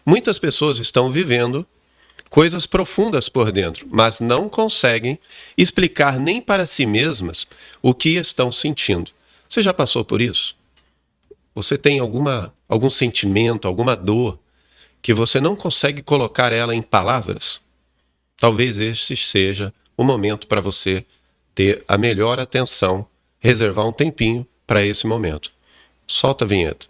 Muitas pessoas estão vivendo coisas profundas por dentro, mas não conseguem explicar nem para si mesmas o que estão sentindo. Você já passou por isso? Você tem algum sentimento, alguma dor que você não consegue colocar ela em palavras? Talvez este seja o momento para você ter a melhor atenção, reservar um tempinho para esse momento. Solta a vinheta.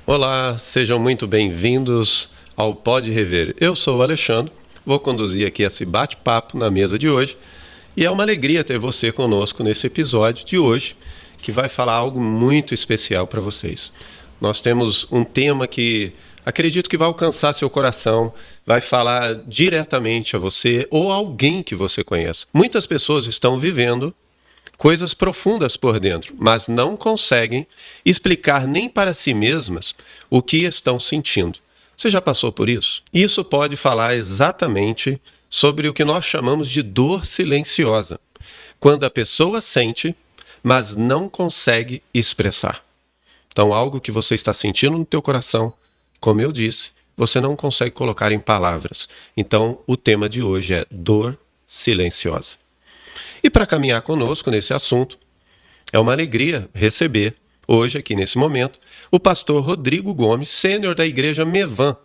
Olá, sejam muito bem-vindos ao Pode Rever. Eu sou o Alexandre, vou conduzir aqui esse bate-papo na mesa de hoje e é uma alegria ter você conosco nesse episódio de hoje, que vai falar algo muito especial para vocês. Nós temos um tema que acredito que vai alcançar seu coração, vai falar diretamente a você ou a alguém que você conheça. Muitas pessoas estão vivendo coisas profundas por dentro, mas não conseguem explicar nem para si mesmas o que estão sentindo. Você já passou por isso? Isso pode falar exatamente sobre o que nós chamamos de dor silenciosa, quando a pessoa sente, mas não consegue expressar. Então, algo que você está sentindo no teu coração, como eu disse, você não consegue colocar em palavras. Então, o tema de hoje é dor silenciosa. E para caminhar conosco nesse assunto, é uma alegria receber, hoje aqui nesse momento, o pastor Rodrigo Gomes, sênior da Igreja Mevan,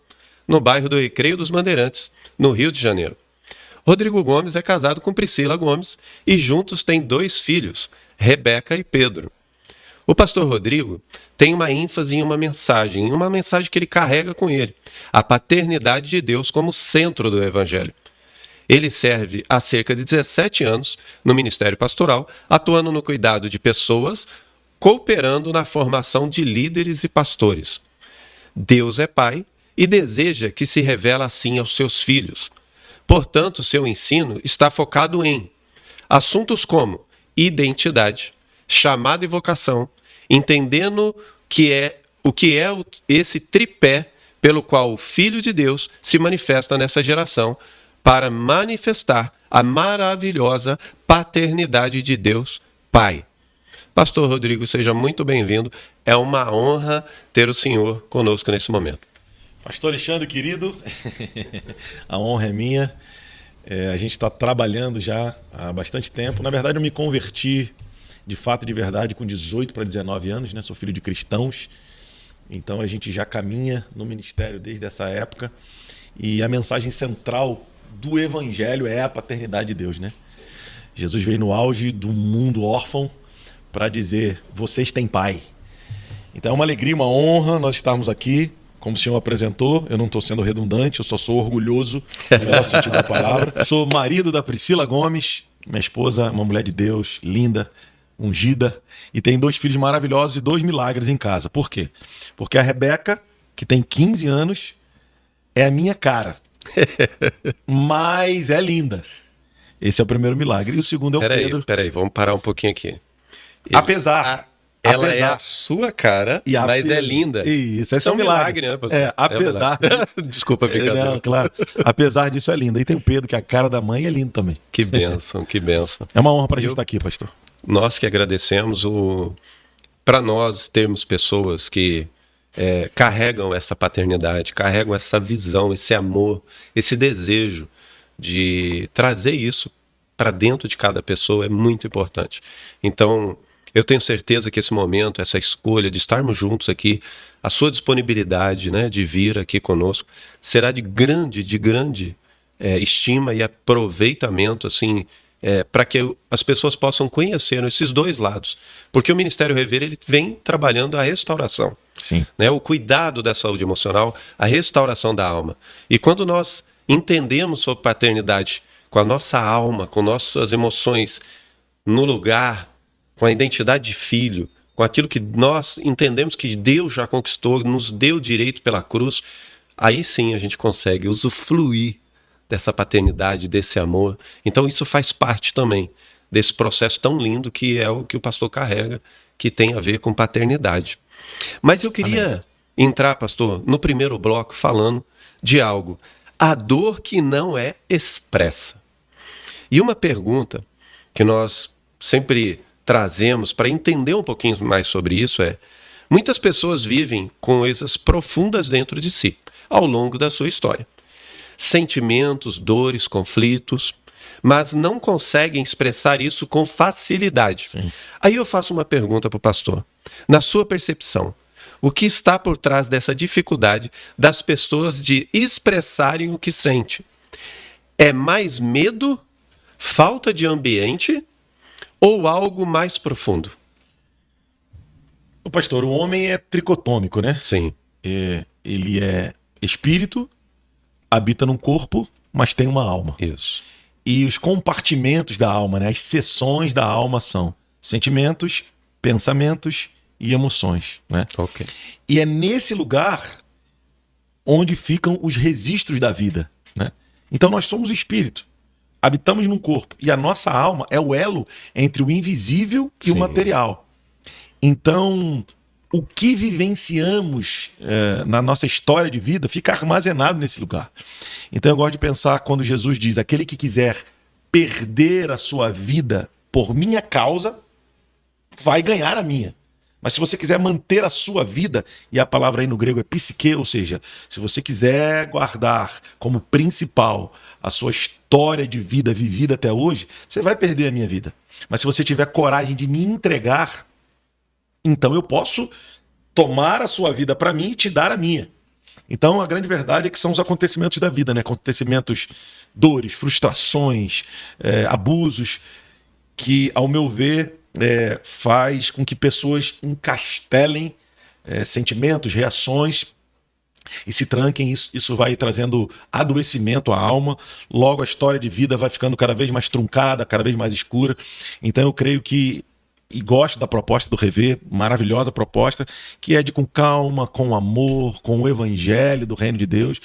no bairro do Recreio dos Bandeirantes, no Rio de Janeiro. Rodrigo Gomes é casado com Priscila Gomes e juntos têm 2 filhos, Rebeca e Pedro. O pastor Rodrigo tem uma ênfase em uma mensagem que ele carrega com ele, a paternidade de Deus como centro do Evangelho. Ele serve há cerca de 17 anos no Ministério Pastoral, atuando no cuidado de pessoas, cooperando na formação de líderes e pastores. Deus é Pai e deseja que se revele assim aos seus filhos. Portanto, seu ensino está focado em assuntos como identidade, chamado e vocação, entendendo o que é esse tripé pelo qual o Filho de Deus se manifesta nessa geração, para manifestar a maravilhosa paternidade de Deus Pai. Pastor Rodrigo, seja muito bem-vindo. É uma honra ter o senhor conosco nesse momento. Pastor Alexandre, querido, a honra é minha. A gente está trabalhando já há bastante tempo. Na verdade, eu me converti, de fato, de verdade, com 18 para 19 anos, né? Sou filho de cristãos. Então, a gente já caminha no ministério desde essa época. E a mensagem central do Evangelho é a paternidade de Deus, né? Jesus veio no auge do mundo órfão para dizer, vocês têm pai. Então é uma alegria, uma honra nós estarmos aqui, como o senhor apresentou. Eu não estou sendo redundante, eu só sou orgulhoso no sentido da palavra. Sou marido da Priscila Gomes, minha esposa, uma mulher de Deus, linda, ungida, e tem 2 filhos maravilhosos e 2 milagres em casa. Por quê? Porque a Rebeca, que tem 15 anos, é a minha cara. Mas é linda. Esse é o primeiro milagre. E o segundo é o Pedro. Peraí, vamos parar um pouquinho aqui. Ela é a sua cara, mas é linda. Isso, esse é um milagre, né, pastor? Apesar disso... Desculpa, brincadeira. Não, claro. Apesar disso, é linda. E tem o Pedro, que é a cara da mãe, e é lindo também. Que bênção, que bênção. É uma honra para a gente estar aqui, pastor. Nós que agradecemos para nós termos pessoas que carregam essa paternidade, carregam essa visão, esse amor, esse desejo de trazer isso para dentro de cada pessoa é muito importante. Então, eu tenho certeza que esse momento, essa escolha de estarmos juntos aqui, a sua disponibilidade, né, de vir aqui conosco, será de grande estima e aproveitamento, assim, para que as pessoas possam conhecer esses 2 lados. Porque o Ministério Rever, ele vem trabalhando a restauração. Sim. Né, o cuidado da saúde emocional, a restauração da alma. E quando nós entendemos sobre paternidade com a nossa alma, com nossas emoções no lugar, com a identidade de filho, com aquilo que nós entendemos que Deus já conquistou, nos deu direito pela cruz, aí sim a gente consegue usufruir dessa paternidade, desse amor. Então isso faz parte também desse processo tão lindo que é o que o pastor carrega, que tem a ver com paternidade. Mas eu queria entrar, pastor, no primeiro bloco falando de algo. a dor que não é expressa. E uma pergunta que nós sempre trazemos para entender um pouquinho mais sobre isso é: muitas pessoas vivem coisas profundas dentro de si, ao longo da sua história. Sentimentos, dores, conflitos, mas não conseguem expressar isso com facilidade. Sim. Aí eu faço uma pergunta para o pastor. Na sua percepção, o que está por trás dessa dificuldade das pessoas de expressarem o que sente? É mais medo, falta de ambiente ou algo mais profundo? O pastor, o homem é tricotômico, né? Sim. Ele é espírito, habita num corpo, mas tem uma alma. Isso. E os compartimentos da alma, né? As seções da alma são sentimentos, pensamentos e emoções, né? Ok. E é nesse lugar onde ficam os registros da vida, né? Então nós somos espírito, habitamos num corpo e a nossa alma é o elo entre o invisível e o Sim. material. Então, o que vivenciamos na nossa história de vida fica armazenado nesse lugar. Então eu gosto de pensar quando Jesus diz: aquele que quiser perder a sua vida por minha causa, vai ganhar a minha. Mas se você quiser manter a sua vida, e a palavra aí no grego é psique, ou seja, se você quiser guardar como principal a sua história de vida vivida até hoje, você vai perder a minha vida. Mas se você tiver coragem de me entregar, então eu posso tomar a sua vida para mim e te dar a minha. Então a grande verdade é que são os acontecimentos da vida, né? Acontecimentos, dores, frustrações, abusos, que, ao meu ver, faz com que pessoas encastelem sentimentos, reações e se tranquem. Isso vai trazendo adoecimento à alma. Logo a história de vida vai ficando cada vez mais truncada, cada vez mais escura. Então eu creio que, e gosto da proposta do Rever, maravilhosa proposta, que é de com calma, com amor, com o evangelho do reino de Deus,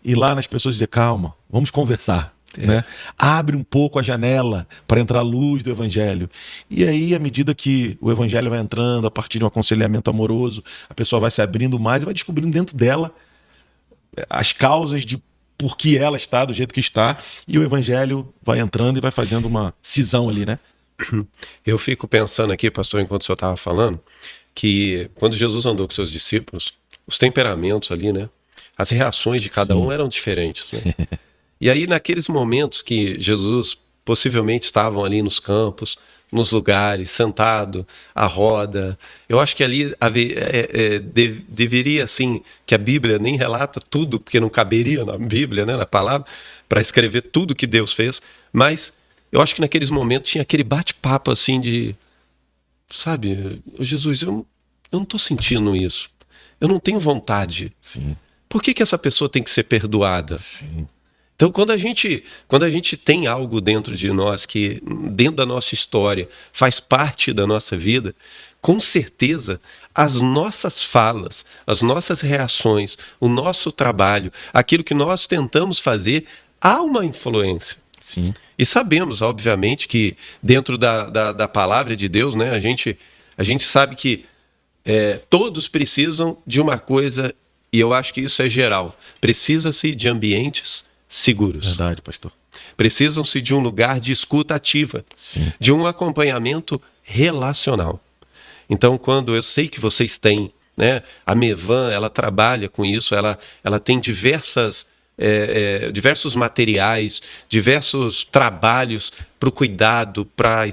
e lá nas pessoas dizer: calma, vamos conversar. Né? Abre um pouco a janela para entrar a luz do evangelho. E aí, à medida que o evangelho vai entrando, a partir de um aconselhamento amoroso, a pessoa vai se abrindo mais e vai descobrindo dentro dela as causas de por que ela está do jeito que está, e o evangelho vai entrando e vai fazendo uma cisão ali, né? Eu fico pensando aqui, pastor, enquanto o senhor estava falando, que quando Jesus andou com seus discípulos, os temperamentos ali, né? As reações de cada um eram diferentes, né? E aí, naqueles momentos que Jesus possivelmente estavam ali nos campos, nos lugares, sentado, à roda, eu acho que ali deveria, assim, que a Bíblia nem relata tudo, porque não caberia na Bíblia, né, na palavra, para escrever tudo que Deus fez, mas eu acho que naqueles momentos tinha aquele bate-papo, assim, de, sabe, Jesus, eu não estou sentindo isso, eu não tenho vontade. Sim. Por que essa pessoa tem que ser perdoada? Sim. Então, quando a gente tem algo dentro de nós, que dentro da nossa história faz parte da nossa vida, com certeza as nossas falas, as nossas reações, o nosso trabalho, aquilo que nós tentamos fazer, há uma influência. Sim. E sabemos, obviamente, que dentro da palavra de Deus, né, a gente sabe que todos precisam de uma coisa, e eu acho que isso é geral. Precisa-se de ambientes seguros. Verdade, pastor. Precisam-se de um lugar de escuta ativa, Sim. de um acompanhamento relacional. Então, quando eu sei que vocês têm, né, a Mevan, ela trabalha com isso, ela tem diversos materiais, diversos trabalhos para o cuidado, para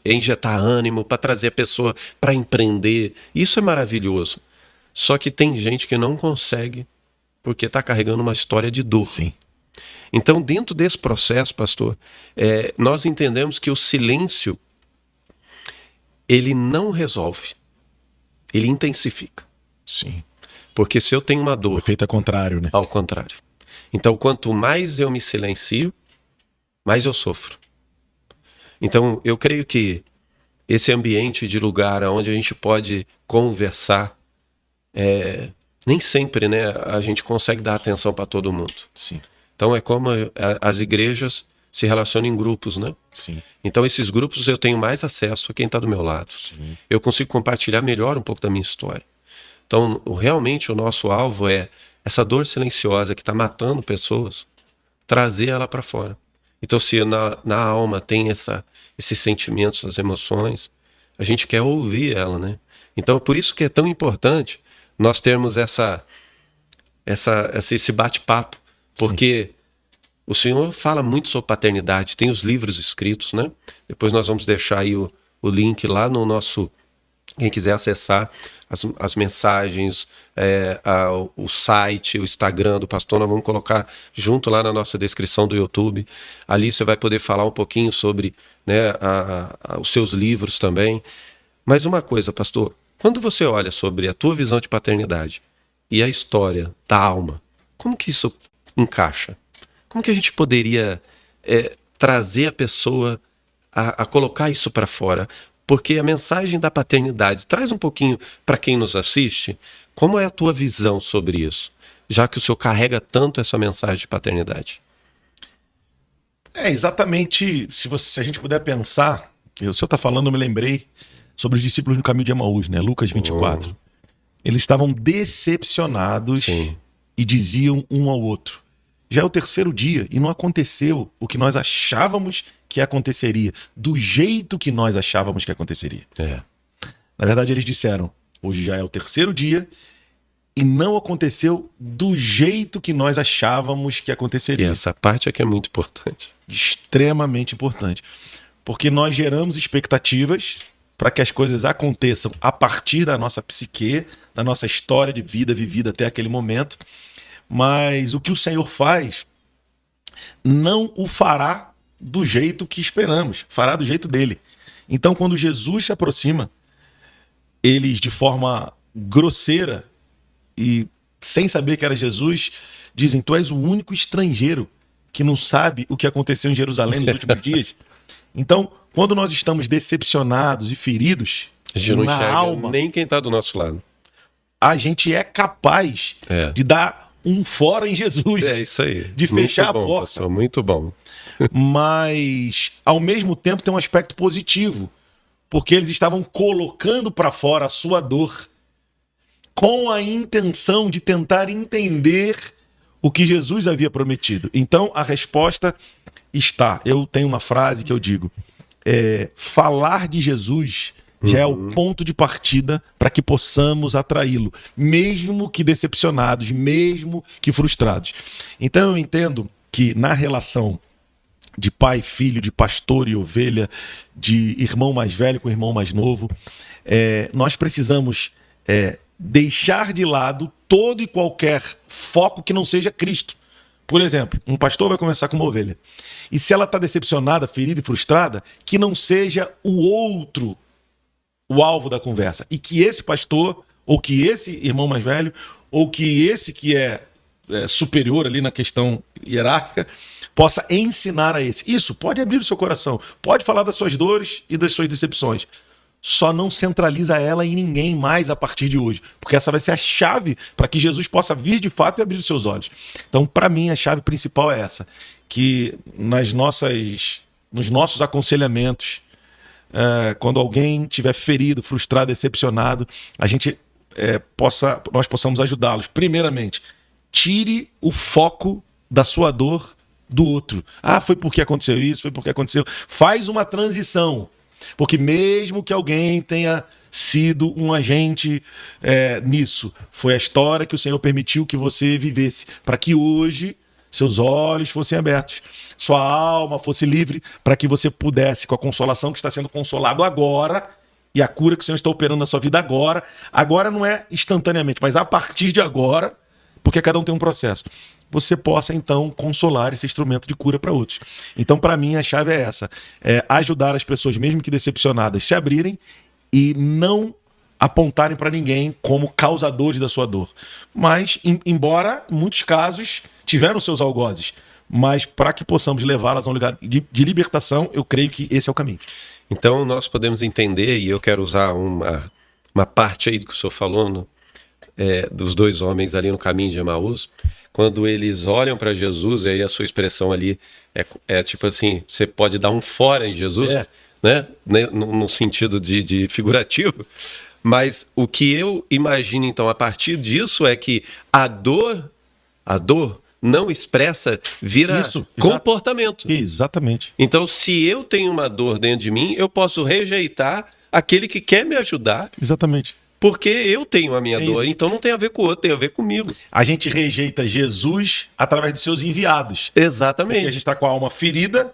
injetar ânimo, para trazer a pessoa para empreender. Isso é maravilhoso. Só que tem gente que não consegue porque está carregando uma história de dor. Sim. Então, dentro desse processo, pastor, nós entendemos que o silêncio, ele não resolve, ele intensifica. Sim. Porque se eu tenho uma O dor, efeito é contrário, né? ao contrário. Então, quanto mais eu me silencio, mais eu sofro. Então, eu creio que esse ambiente de lugar onde a gente pode conversar, nem sempre, né, a gente consegue dar atenção para todo mundo. Sim. Então é como as igrejas se relacionam em grupos, né? Sim. Então esses grupos eu tenho mais acesso a quem está do meu lado. Sim. Eu consigo compartilhar melhor um pouco da minha história. Então realmente o nosso alvo é essa dor silenciosa que está matando pessoas, trazer ela para fora. Então, se na alma tem esses sentimentos, essas emoções, a gente quer ouvir ela, né? Então, por isso que é tão importante nós termos esse bate-papo, porque o Senhor fala muito sobre paternidade, tem os livros escritos, né? Depois nós vamos deixar aí o link lá no nosso... Quem quiser acessar as mensagens, o site, o Instagram do pastor, nós vamos colocar junto lá na nossa descrição do YouTube. Ali você vai poder falar um pouquinho sobre, né, os seus livros também. Mas uma coisa, pastor, quando você olha sobre a tua visão de paternidade e a história da alma, como que isso encaixa? Como que a gente poderia trazer a pessoa a colocar isso para fora? Porque a mensagem da paternidade traz um pouquinho para quem nos assiste. Como é a tua visão sobre isso? Já que o Senhor carrega tanto essa mensagem de paternidade. Exatamente. Se a gente puder pensar, o Senhor está falando, eu me lembrei sobre os discípulos no caminho de Emaús, né? Lucas 24. Eles estavam decepcionados. Sim. E diziam um ao outro: já é o terceiro dia e não aconteceu o que nós achávamos que aconteceria, do jeito que nós achávamos que aconteceria. Na verdade, eles disseram: hoje já é o terceiro dia e não aconteceu do jeito que nós achávamos que aconteceria. E essa parte aqui é muito importante. Extremamente importante. Porque nós geramos expectativas para que as coisas aconteçam a partir da nossa psique, da nossa história de vida vivida até aquele momento. Mas o que o Senhor faz não o fará do jeito que esperamos, fará do jeito dele. Então, quando Jesus se aproxima, eles, de forma grosseira e sem saber que era Jesus, dizem: tu és o único estrangeiro que não sabe o que aconteceu em Jerusalém nos últimos dias. Então, quando nós estamos decepcionados e feridos a gente não na enxerga alma, nem quem está do nosso lado. A gente é capaz de dar um fora em Jesus. É isso aí. De fechar a porta. Pastor, muito bom. Mas, ao mesmo tempo, tem um aspecto positivo, porque eles estavam colocando para fora a sua dor com a intenção de tentar entender o que Jesus havia prometido. Então, a resposta está. Eu tenho uma frase que eu digo: falar de Jesus já é o ponto de partida para que possamos atraí-lo, mesmo que decepcionados, mesmo que frustrados. Então eu entendo que na relação de pai e filho, de pastor e ovelha, de irmão mais velho com irmão mais novo, nós precisamos deixar de lado todo e qualquer foco que não seja Cristo. Por exemplo, um pastor vai conversar com uma ovelha, e se ela está decepcionada, ferida e frustrada, que não seja o outro o alvo da conversa, e que esse pastor, ou que esse irmão mais velho, ou que esse que é superior ali na questão hierárquica, possa ensinar a esse. Isso, pode abrir o seu coração, pode falar das suas dores e das suas decepções, só não centraliza ela em ninguém mais a partir de hoje, porque essa vai ser a chave para que Jesus possa vir de fato e abrir os seus olhos. Então, para mim, a chave principal é essa, que nos nossos aconselhamentos, quando alguém estiver ferido, frustrado, decepcionado, nós possamos ajudá-los. Primeiramente, tire o foco da sua dor do outro. Foi porque aconteceu isso, foi porque aconteceu. Faz uma transição, porque mesmo que alguém tenha sido um agente nisso, foi a história que o Senhor permitiu que você vivesse, para que hoje seus olhos fossem abertos, sua alma fosse livre, para que você pudesse, com a consolação que está sendo consolado agora, e a cura que o Senhor está operando na sua vida agora não é instantaneamente, mas a partir de agora, porque cada um tem um processo, você possa então consolar esse instrumento de cura para outros. Então, para mim, a chave é essa, ajudar as pessoas, mesmo que decepcionadas, se abrirem e não apontarem para ninguém como causadores da sua dor. Mas, embora, em muitos casos, tiveram seus algozes, mas para que possamos levá-las a um lugar de libertação, eu creio que esse é o caminho. Então, nós podemos entender, e eu quero usar uma parte aí do que o senhor falou, dos dois homens ali no caminho de Emaús, quando eles olham para Jesus, e aí a sua expressão ali é tipo assim, você pode dar um fora em Jesus, né? No sentido de figurativo. Mas o que eu imagino, então, a partir disso é que a dor a dor não expressa, vira Isso, comportamento. Exatamente. Então, se eu tenho uma dor dentro de mim, eu posso rejeitar aquele que quer me ajudar, Exatamente. porque eu tenho a minha dor. Isso. Então, não tem a ver com o outro, tem a ver comigo. A gente rejeita Jesus através dos seus enviados. Porque a Exatamente. gente está com a alma ferida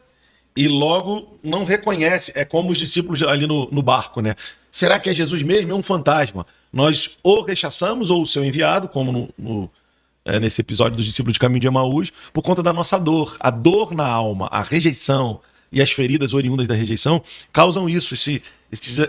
e logo não reconhece. É como os discípulos ali no barco, né? Será que é Jesus mesmo? É um fantasma. Nós ou rechaçamos ou o seu enviado, como nesse episódio dos discípulos de Caminho de Emaús, por conta da nossa dor. A dor na alma, a rejeição e as feridas oriundas da rejeição causam isso,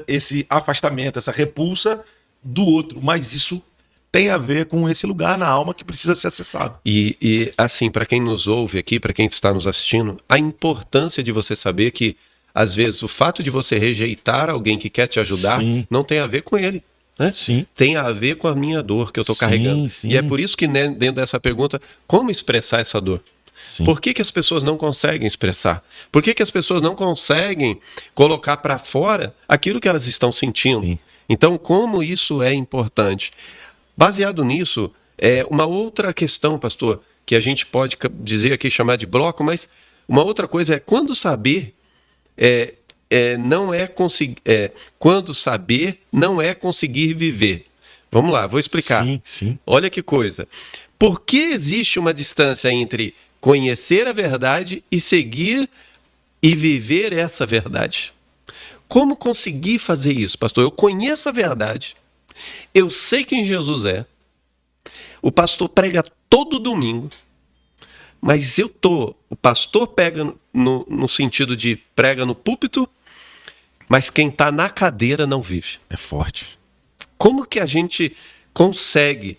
esse afastamento, essa repulsa do outro. Mas isso tem a ver com esse lugar na alma que precisa ser acessado. E assim, para quem nos ouve aqui, para quem está nos assistindo, a importância de você saber que, às vezes, o fato de você rejeitar alguém que quer te ajudar Sim. não tem a ver com ele. Né? Sim. Tem a ver com a minha dor que eu estou Sim, carregando. sim. E é por isso que, né, dentro dessa pergunta, como expressar essa dor? Sim. Por que as pessoas não conseguem expressar? Por que as pessoas não conseguem colocar para fora aquilo que elas estão sentindo? Sim. Então, como isso é importante? Baseado nisso, uma outra questão, pastor, que a gente pode dizer aqui, chamar de bloco, mas uma outra coisa é quando saber quando saber não é conseguir viver. Vamos lá, vou explicar. Sim, sim. Olha que coisa. Por que existe uma distância entre conhecer a verdade e seguir e viver essa verdade? Como conseguir fazer isso, pastor? Eu conheço a verdade, eu sei quem Jesus é, o pastor prega todo domingo, mas o pastor pega no sentido de prega no púlpito, mas quem está na cadeira não vive. É forte. Como que a gente consegue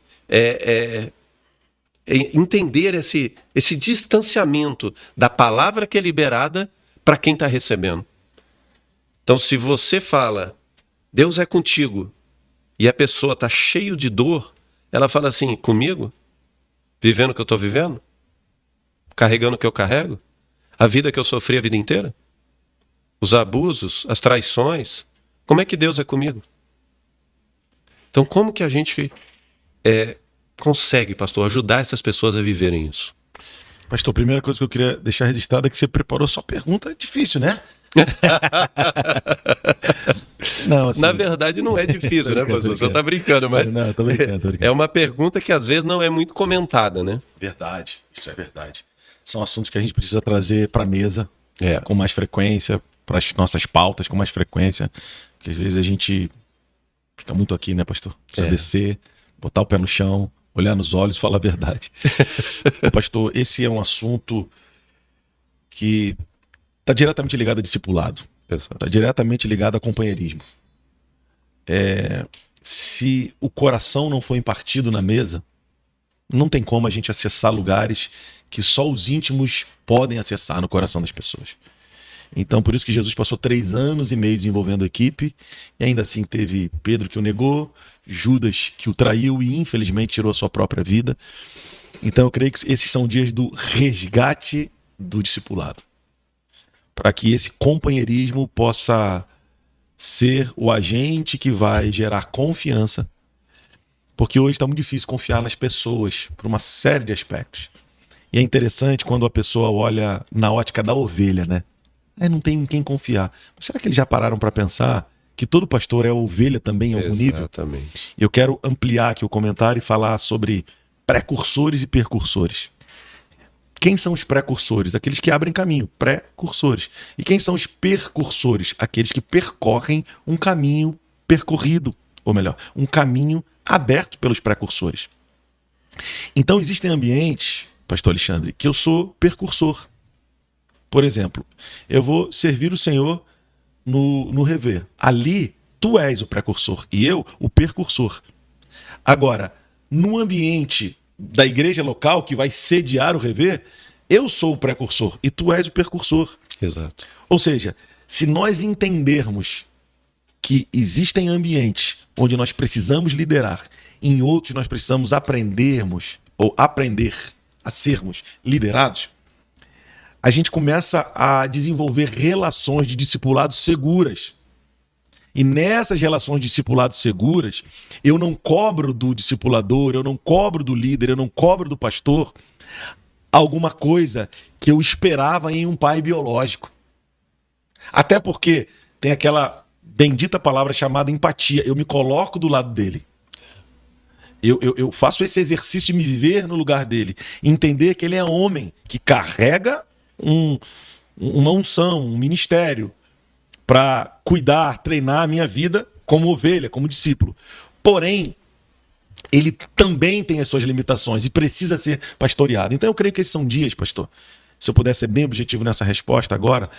entender esse distanciamento da palavra que é liberada para quem está recebendo? Então, se você fala, Deus é contigo, e a pessoa está cheio de dor, ela fala assim, comigo? Vivendo o que eu estou vivendo? Carregando o que eu carrego? A vida que eu sofri a vida inteira? Os abusos, as traições? Como é que Deus é comigo? Então, como que a gente consegue, pastor, ajudar essas pessoas a viverem isso? Pastor, a primeira coisa que eu queria deixar registrada é que você preparou sua pergunta difícil, né? Não, assim, na verdade, não é difícil, né, pastor? Você está brincando, mas não, tô brincando. É uma pergunta que às vezes não é muito comentada, né? Verdade, isso é verdade. São assuntos que a gente precisa trazer para a mesa com mais frequência, para as nossas pautas com mais frequência, porque às vezes a gente fica muito aqui, né, pastor? Precisa descer, botar o pé no chão, olhar nos olhos e falar a verdade. Pastor, esse é um assunto que está diretamente ligado a discipulado. Está diretamente ligado a companheirismo. Se o coração não for impartido na mesa, não tem como a gente acessar lugares que só os íntimos podem acessar no coração das pessoas. Então, por isso que Jesus passou 3 anos e meio desenvolvendo a equipe, e ainda assim teve Pedro que o negou, Judas que o traiu e infelizmente tirou a sua própria vida. Então eu creio que esses são dias do resgate do discipulado, para que esse companheirismo possa ser o agente que vai gerar confiança, porque hoje está muito difícil confiar nas pessoas por uma série de aspectos. E é interessante quando a pessoa olha na ótica da ovelha, né? Não tem em quem confiar. Mas será que eles já pararam para pensar que todo pastor é ovelha também em algum nível? Exatamente. Eu quero ampliar aqui o comentário e falar sobre precursores e percursores. Quem são os precursores? Aqueles que abrem caminho, precursores. E quem são os percursores? Aqueles que percorrem um caminho percorrido, ou melhor, um caminho aberto pelos precursores. Então existem ambientes, pastor Alexandre, que eu sou percursor. Por exemplo, eu vou servir o Senhor no rever. Ali, tu és o precursor e eu o percursor. Agora, no ambiente da igreja local que vai sediar o rever, eu sou o precursor e tu és o percursor. Exato. Ou seja, se nós entendermos que existem ambientes onde nós precisamos liderar, em outros nós precisamos aprendermos ou aprender a sermos liderados, a gente começa a desenvolver relações de discipulado seguras. E nessas relações de discipulado seguras, eu não cobro do discipulador, eu não cobro do líder, eu não cobro do pastor alguma coisa que eu esperava em um pai biológico. Até porque tem aquela bendita palavra chamada empatia. Eu me coloco do lado dele. Eu faço esse exercício de me viver no lugar dele. Entender que ele é homem, que carrega uma unção, um ministério para cuidar, treinar a minha vida como ovelha, como discípulo. Porém, ele também tem as suas limitações e precisa ser pastoreado. Então eu creio que esses são dias, pastor, se eu puder ser bem objetivo nessa resposta agora,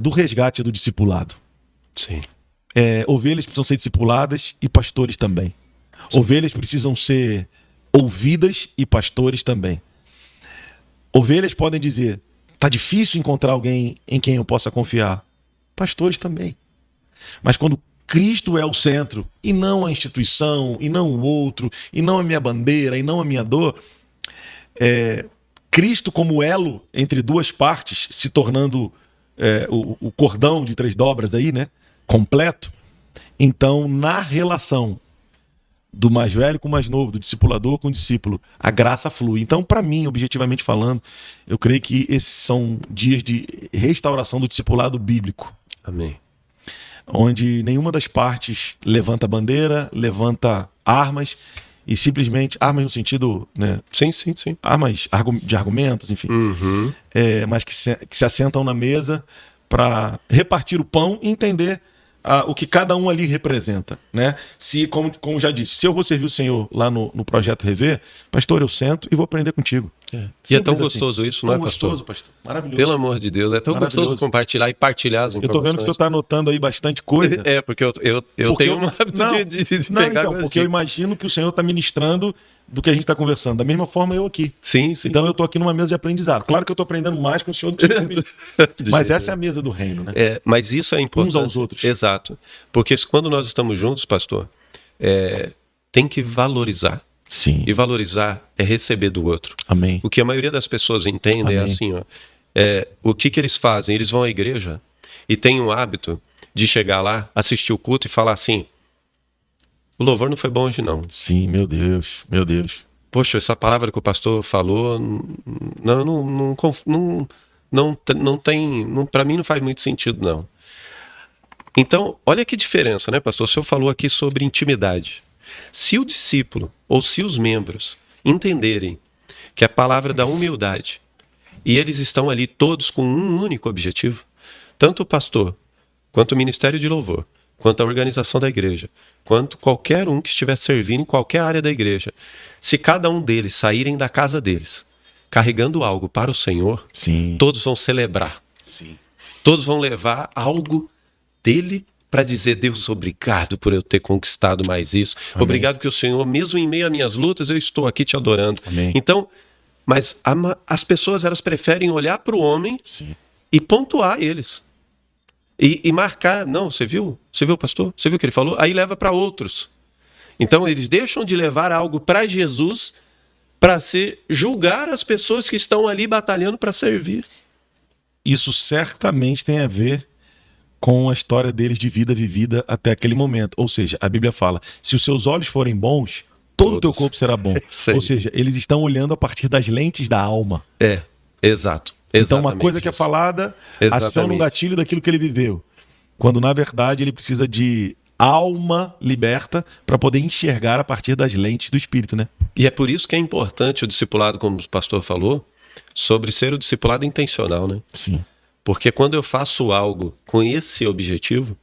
do resgate do discipulado. Sim. Ovelhas precisam ser discipuladas e pastores também. Sim. Ovelhas precisam ser ouvidas e pastores também. Ovelhas podem dizer, tá difícil encontrar alguém em quem eu possa confiar. Pastores também. Mas quando Cristo é o centro, e não a instituição, e não o outro, e não a minha bandeira, e não a minha dor, Cristo como elo entre duas partes, se tornando o cordão de 3 dobras aí, né? Completo. Então, na relação do mais velho com o mais novo, do discipulador com o discípulo, a graça flui. Então, para mim, objetivamente falando, eu creio que esses são dias de restauração do discipulado bíblico. Amém. Onde nenhuma das partes levanta bandeira, levanta armas, e simplesmente, armas no sentido, né? Sim. Armas de argumentos, enfim. Uhum. Mas que se assentam na mesa para repartir o pão e entender o que cada um ali representa, né? Se, como já disse, se eu vou servir o Senhor lá no Projeto Rever, pastor, eu sento e vou aprender contigo. E é tão gostoso isso, não é, pastor? Gostoso, pastor? Maravilhoso. Pelo amor de Deus, é tão gostoso compartilhar e partilhar as informações. Eu tô vendo que o senhor está anotando aí bastante coisa. Porque eu tenho um hábito de pegar... Então, porque eu imagino que o senhor está ministrando do que a gente está conversando. Da mesma forma eu aqui. Sim. Então eu estou aqui numa mesa de aprendizado. Claro que eu estou aprendendo mais com o senhor do que o senhor comigo. Mas essa é a mesa do reino, né? Mas isso é importante. Uns aos outros. Exato. Porque quando nós estamos juntos, pastor, tem que valorizar. Sim. E valorizar é receber do outro. Amém. O que a maioria das pessoas entendem é assim, ó. O que eles fazem? Eles vão à igreja e têm um hábito de chegar lá, assistir o culto e falar assim: o louvor não foi bom hoje, não. Sim, meu Deus. Poxa, essa palavra que o pastor falou, não tem, para mim não faz muito sentido, não. Então, olha que diferença, né, pastor? O senhor falou aqui sobre intimidade. Se o discípulo ou se os membros entenderem que a palavra da humildade, e eles estão ali todos com um único objetivo, tanto o pastor, quanto o ministério de louvor, quanto a organização da igreja, quanto qualquer um que estiver servindo em qualquer área da igreja, se cada um deles saírem da casa deles carregando algo para o Senhor, sim, todos vão celebrar. Sim. Todos vão levar algo dele para dizer: Deus, obrigado por eu ter conquistado mais isso. Amém. Obrigado que o Senhor, mesmo em meio às minhas lutas, eu estou aqui te adorando. Amém. Então, mas as pessoas, elas preferem olhar para o homem, sim, e pontuar eles. E marcar. Não, você viu, pastor? Você viu o que ele falou? Aí leva para outros. Então, eles deixam de levar algo para Jesus para julgar as pessoas que estão ali batalhando para servir. Isso certamente tem a ver com a história deles de vida vivida até aquele momento. Ou seja, a Bíblia fala: se os seus olhos forem bons, todo o teu corpo será bom. Ou seja, eles estão olhando a partir das lentes da alma. Exato. Então uma coisa que é falada, aciona um gatilho daquilo que ele viveu. Quando na verdade ele precisa de alma liberta para poder enxergar a partir das lentes do Espírito, né? E é por isso que é importante o discipulado, como o pastor falou, sobre ser o discipulado intencional, né? Sim. Porque quando eu faço algo com esse objetivo,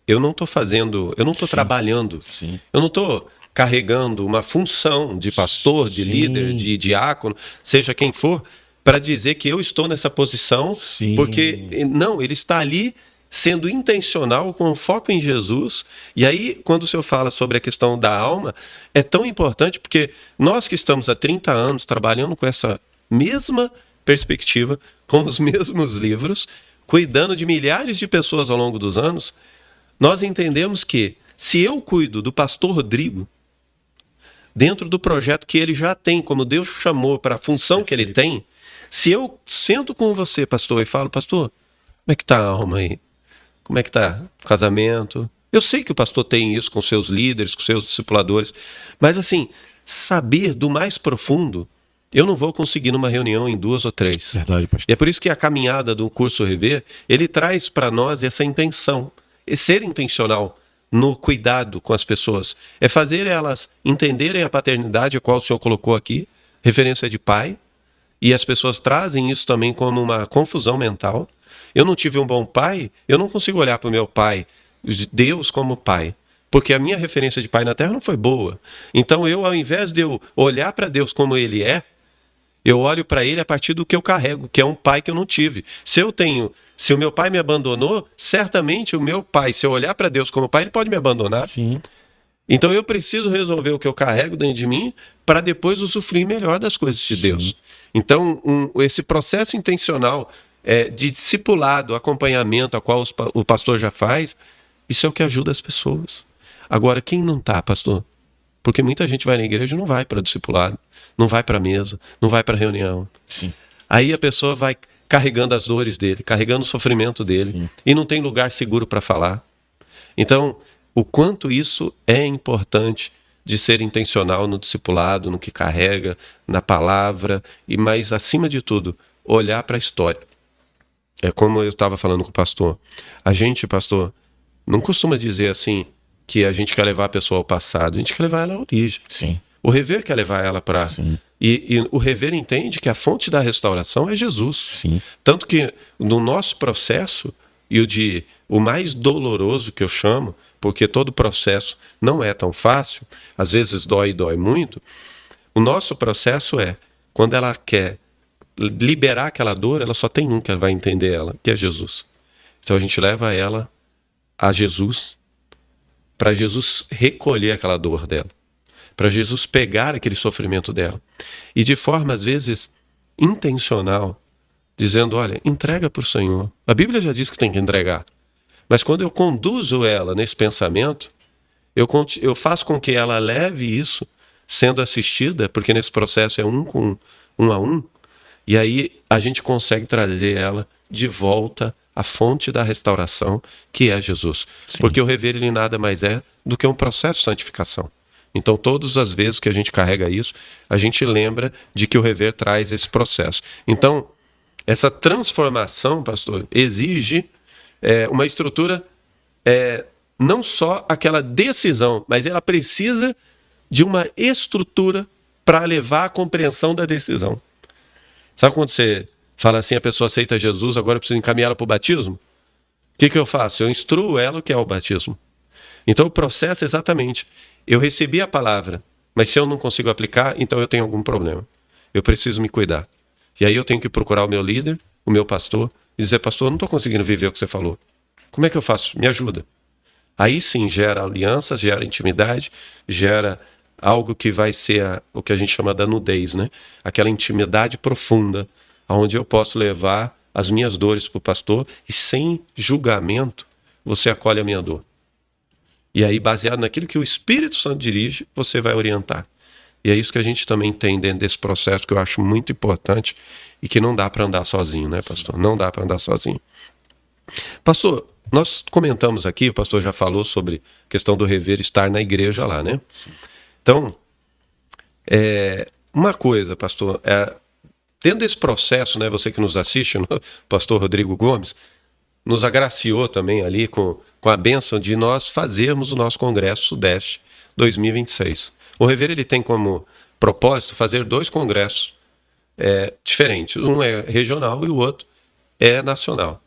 eu não estou fazendo, eu não estou trabalhando, sim, eu não estou carregando uma função de pastor, de líder, de diácono, seja quem for, para dizer que eu estou nessa posição, sim, porque não, ele está ali sendo intencional, com foco em Jesus. E aí, quando o senhor fala sobre a questão da alma, é tão importante, porque nós que estamos há 30 anos trabalhando com essa mesma perspectiva, com os mesmos livros, cuidando de milhares de pessoas ao longo dos anos, nós entendemos que se eu cuido do pastor Rodrigo, dentro do projeto que ele já tem, como Deus chamou para a função que ele tem, se eu sento com você, pastor, e falo: pastor, como é que está a alma aí? Como é que tá o casamento? Eu sei que o pastor tem isso com seus líderes, com seus discipuladores, mas assim, saber do mais profundo, eu não vou conseguir numa reunião em 2 ou 3. Verdade, pastor. E é por isso que a caminhada do curso Rever, ele traz para nós essa intenção, e ser intencional no cuidado com as pessoas, é fazer elas entenderem a paternidade a qual o Senhor colocou aqui, referência de pai, e as pessoas trazem isso também como uma confusão mental. Eu não tive um bom pai, eu não consigo olhar para o meu pai, Deus como pai, porque a minha referência de pai na terra não foi boa. Então eu, ao invés de eu olhar para Deus como ele é, eu olho para ele a partir do que eu carrego, que é um pai que eu não tive. Se o meu pai me abandonou, certamente o meu pai, se eu olhar para Deus como pai, ele pode me abandonar. Sim. Então eu preciso resolver o que eu carrego dentro de mim para depois usufruir melhor das coisas de Deus. Sim. Então esse processo intencional de discipulado, acompanhamento, a qual o pastor já faz, isso é o que ajuda as pessoas. Agora, quem não está, pastor? Porque muita gente vai na igreja e não vai para discipulado, não vai para a mesa, não vai para a reunião. Sim. Aí a pessoa vai carregando as dores dele, carregando o sofrimento dele, Sim. e não tem lugar seguro para falar. Então, o quanto isso é importante de ser intencional no discipulado, no que carrega, na palavra, mas, acima de tudo, olhar para a história. É como eu estava falando com o pastor. A gente, pastor, não costuma dizer assim que a gente quer levar a pessoa ao passado, a gente quer levar ela à origem. Sim. O Rever quer levar ela para... Sim. E o Rever entende que a fonte da restauração é Jesus. Sim. Tanto que no nosso processo, e o mais doloroso que eu chamo, porque todo processo não é tão fácil, às vezes dói e dói muito, o nosso processo é, quando ela quer liberar aquela dor, ela só tem um que vai entender ela, que é Jesus. Então a gente leva ela a Jesus, para Jesus recolher aquela dor dela, para Jesus pegar aquele sofrimento dela, e de forma às vezes intencional, dizendo, olha, entrega para o Senhor. A Bíblia já diz que tem que entregar, mas quando eu conduzo ela nesse pensamento, eu faço com que ela leve isso sendo assistida, porque nesse processo é um a um, e aí a gente consegue trazer ela de volta à fonte da restauração, que é Jesus. Sim. Porque o Rever, ele nada mais é do que um processo de santificação. Então, todas as vezes que a gente carrega isso, a gente lembra de que o Rever traz esse processo. Então, essa transformação, pastor, exige uma estrutura, não só aquela decisão, mas ela precisa de uma estrutura para levar à compreensão da decisão. Sabe quando você fala assim, a pessoa aceita Jesus, agora eu preciso encaminhá-la para o batismo? O que eu faço? Eu instruo ela o que é o batismo. Então o processo é exatamente, eu recebi a palavra, mas se eu não consigo aplicar, então eu tenho algum problema. Eu preciso me cuidar. E aí eu tenho que procurar o meu líder, o meu pastor, e dizer, pastor, eu não estou conseguindo viver o que você falou. Como é que eu faço? Me ajuda. Aí sim gera aliança, gera intimidade, gera algo que vai ser o que a gente chama da nudez, né? Aquela intimidade profunda, onde eu posso levar as minhas dores para o pastor e sem julgamento você acolhe a minha dor. E aí, baseado naquilo que o Espírito Santo dirige, você vai orientar. E é isso que a gente também tem dentro desse processo, que eu acho muito importante e que não dá para andar sozinho, né, pastor? Não dá para andar sozinho. Pastor, nós comentamos aqui, o pastor já falou sobre a questão do Rever estar na igreja lá, né? Sim. Então, uma coisa, pastor, dentro desse processo, né, você que nos assiste, o pastor Rodrigo Gomes, nos agraciou também ali com a bênção de nós fazermos o nosso Congresso Sudeste 2026. O Rever, ele tem como propósito fazer 2 congressos diferentes. Um é regional e o outro é nacional.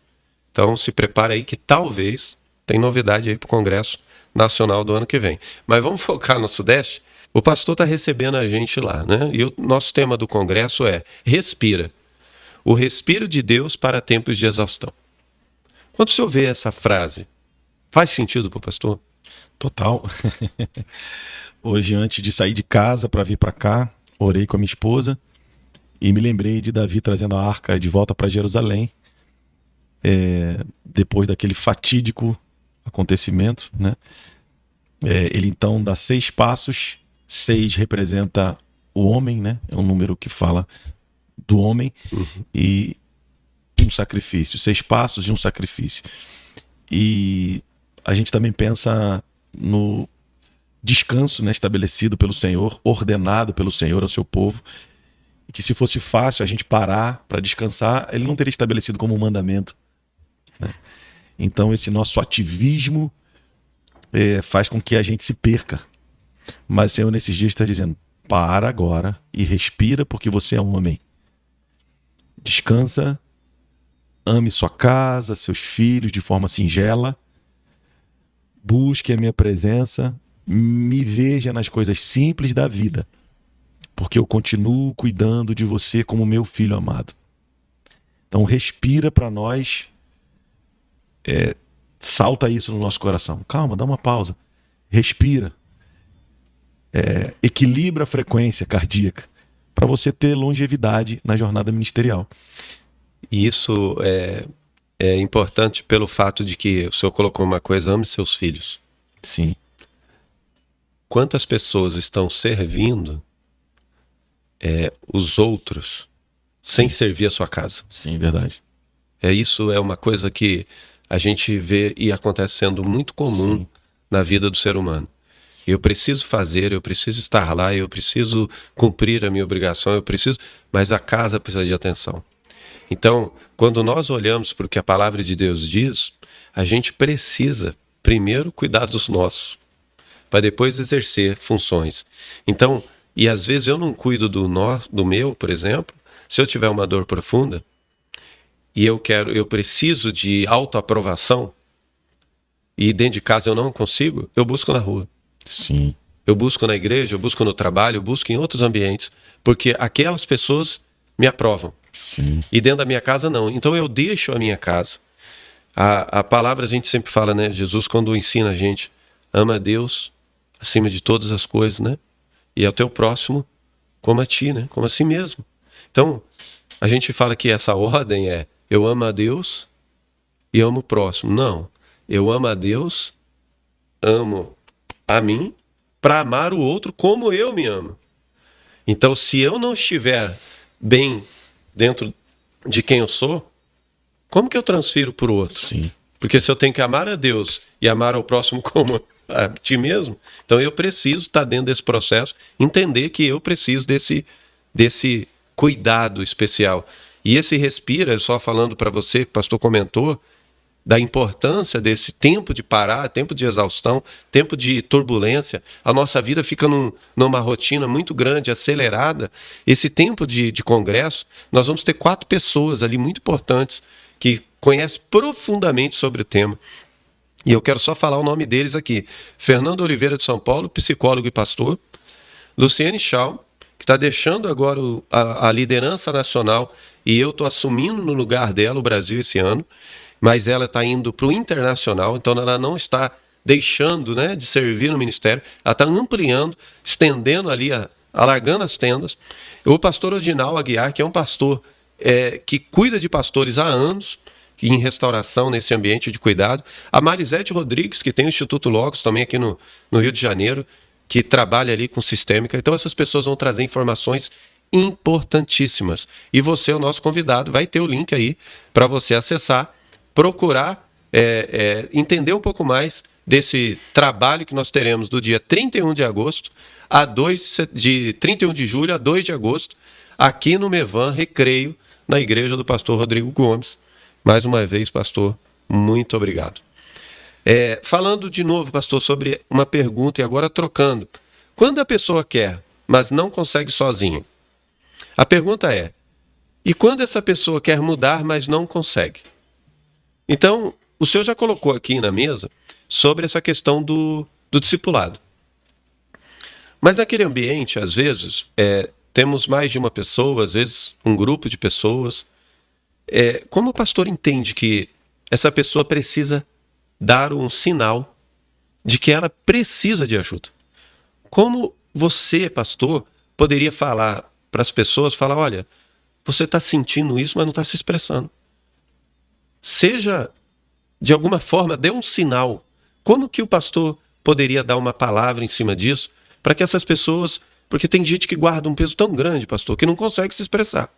Então se prepara aí que talvez tem novidade aí para o Congresso Nacional do ano que vem. Mas vamos focar no Sudeste. O pastor está recebendo a gente lá, né? E o nosso tema do congresso é Respira. O respiro de Deus para tempos de exaustão. Quando o senhor vê essa frase, faz sentido para o pastor? Total. Hoje, antes de sair de casa para vir para cá, orei com a minha esposa e me lembrei de Davi trazendo a arca de volta para Jerusalém, depois daquele fatídico acontecimento, né? Ele então dá 6 passos, 6 representa o homem, né? É um número que fala do homem, e um sacrifício, 6 passos e um sacrifício. E a gente também pensa no descanso, né, estabelecido pelo Senhor, ordenado pelo Senhor ao seu povo, e que se fosse fácil a gente parar para descansar, ele não teria estabelecido como um mandamento, né? Então esse nosso ativismo faz com que a gente se perca. Mas o Senhor nesses dias está dizendo: para agora e respira, porque você é um homem. Descansa, ame sua casa, seus filhos de forma singela, busque a minha presença, me veja nas coisas simples da vida, porque eu continuo cuidando de você como meu filho amado. Então respira para nós, salta isso no nosso coração. Calma, dá uma pausa, respira, equilibra a frequência cardíaca para você ter longevidade na jornada ministerial. E isso é importante pelo fato de que o senhor colocou uma coisa: ame seus filhos. Sim. Quantas pessoas estão servindo os outros sem servir a sua casa? Sim, verdade. Isso é uma coisa que a gente vê e acontece sendo muito comum, sim, na vida do ser humano. Eu preciso fazer, eu preciso estar lá, eu preciso cumprir a minha obrigação, mas a casa precisa de atenção. Então, quando nós olhamos para o que a palavra de Deus diz, a gente precisa primeiro cuidar dos nossos, para depois exercer funções. Então, e às vezes eu não cuido do meu, por exemplo, se eu tiver uma dor profunda e eu preciso de autoaprovação e dentro de casa eu não consigo, eu busco na rua. Sim. Eu busco na igreja, eu busco no trabalho, eu busco em outros ambientes, porque aquelas pessoas me aprovam. Sim. E dentro da minha casa não. Então eu deixo a minha casa. A palavra a gente sempre fala, né? Jesus, quando ensina a gente, ama a Deus acima de todas as coisas, né? E ao teu próximo como a ti, né? Como a si mesmo. Então, a gente fala que essa ordem é: eu amo a Deus e amo o próximo. Não. Eu amo a Deus, amo a mim, para amar o outro como eu me amo. Então, se eu não estiver bem dentro de quem eu sou, como que eu transfiro para o outro? Sim. Porque se eu tenho que amar a Deus e amar ao próximo como a ti mesmo, então eu preciso estar dentro desse processo, entender que eu preciso desse cuidado especial. E esse respira, só falando para você, que o pastor comentou, da importância desse tempo de parar, tempo de exaustão, tempo de turbulência. A nossa vida fica numa rotina muito grande, acelerada. Esse tempo de congresso, nós vamos ter 4 pessoas ali muito importantes que conhecem profundamente sobre o tema. E eu quero só falar o nome deles aqui: Fernando Oliveira de São Paulo, psicólogo e pastor; Luciane Schau, que está deixando agora a liderança nacional, e eu estou assumindo no lugar dela o Brasil esse ano, mas ela está indo para o internacional, então ela não está deixando, né, de servir no ministério, ela está ampliando, estendendo ali, alargando as tendas. O pastor Odinal Aguiar, que é um pastor que cuida de pastores há anos, em restauração nesse ambiente de cuidado. A Marisete Rodrigues, que tem o Instituto Logos também aqui no Rio de Janeiro, que trabalha ali com sistêmica. Então essas pessoas vão trazer informações importantíssimas. E você, o nosso convidado, vai ter o link aí para você acessar, procurar entender um pouco mais desse trabalho que nós teremos do dia 31 de agosto de 31 de julho a 2 de agosto, aqui no Mevan Recreio, na igreja do pastor Rodrigo Gomes. Mais uma vez, pastor, muito obrigado. Falando de novo, pastor, sobre uma pergunta, e agora trocando. Quando a pessoa quer, mas não consegue sozinha? A pergunta é: e quando essa pessoa quer mudar, mas não consegue? Então, o senhor já colocou aqui na mesa sobre essa questão do discipulado. Mas naquele ambiente, às vezes, temos mais de uma pessoa, às vezes um grupo de pessoas. Como o pastor entende que essa pessoa precisa dar um sinal de que ela precisa de ajuda? Como você, pastor, poderia falar para as pessoas, olha, você está sentindo isso, mas não está se expressando. Seja, de alguma forma, dê um sinal. Como que o pastor poderia dar uma palavra em cima disso para que essas pessoas... Porque tem gente que guarda um peso tão grande, pastor, que não consegue se expressar.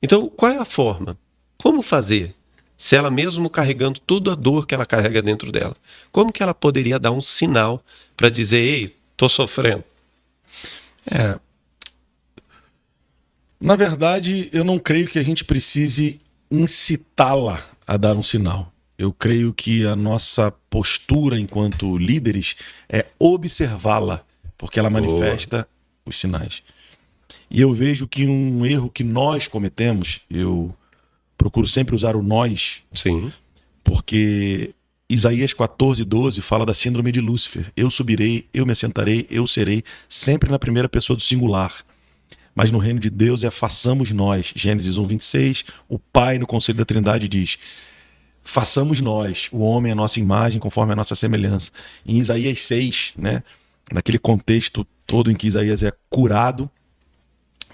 Então, qual é a forma? Como fazer se ela mesmo carregando toda a dor que ela carrega dentro dela, como que ela poderia dar um sinal para dizer, ei, tô sofrendo? Na verdade, eu não creio que a gente precise incitá-la a dar um sinal. Eu creio que a nossa postura enquanto líderes é observá-la, porque ela manifesta os sinais. E eu vejo que um erro que nós cometemos, eu procuro sempre usar o nós, Sim. porque Isaías 14:12 fala da síndrome de Lúcifer. Eu subirei, eu me assentarei, eu serei, sempre na primeira pessoa do singular. Mas no reino de Deus é façamos nós. Gênesis 1:26, o Pai no conselho da Trindade diz, façamos nós, o homem à nossa imagem, conforme a nossa semelhança. Em Isaías 6, né, naquele contexto todo em que Isaías é curado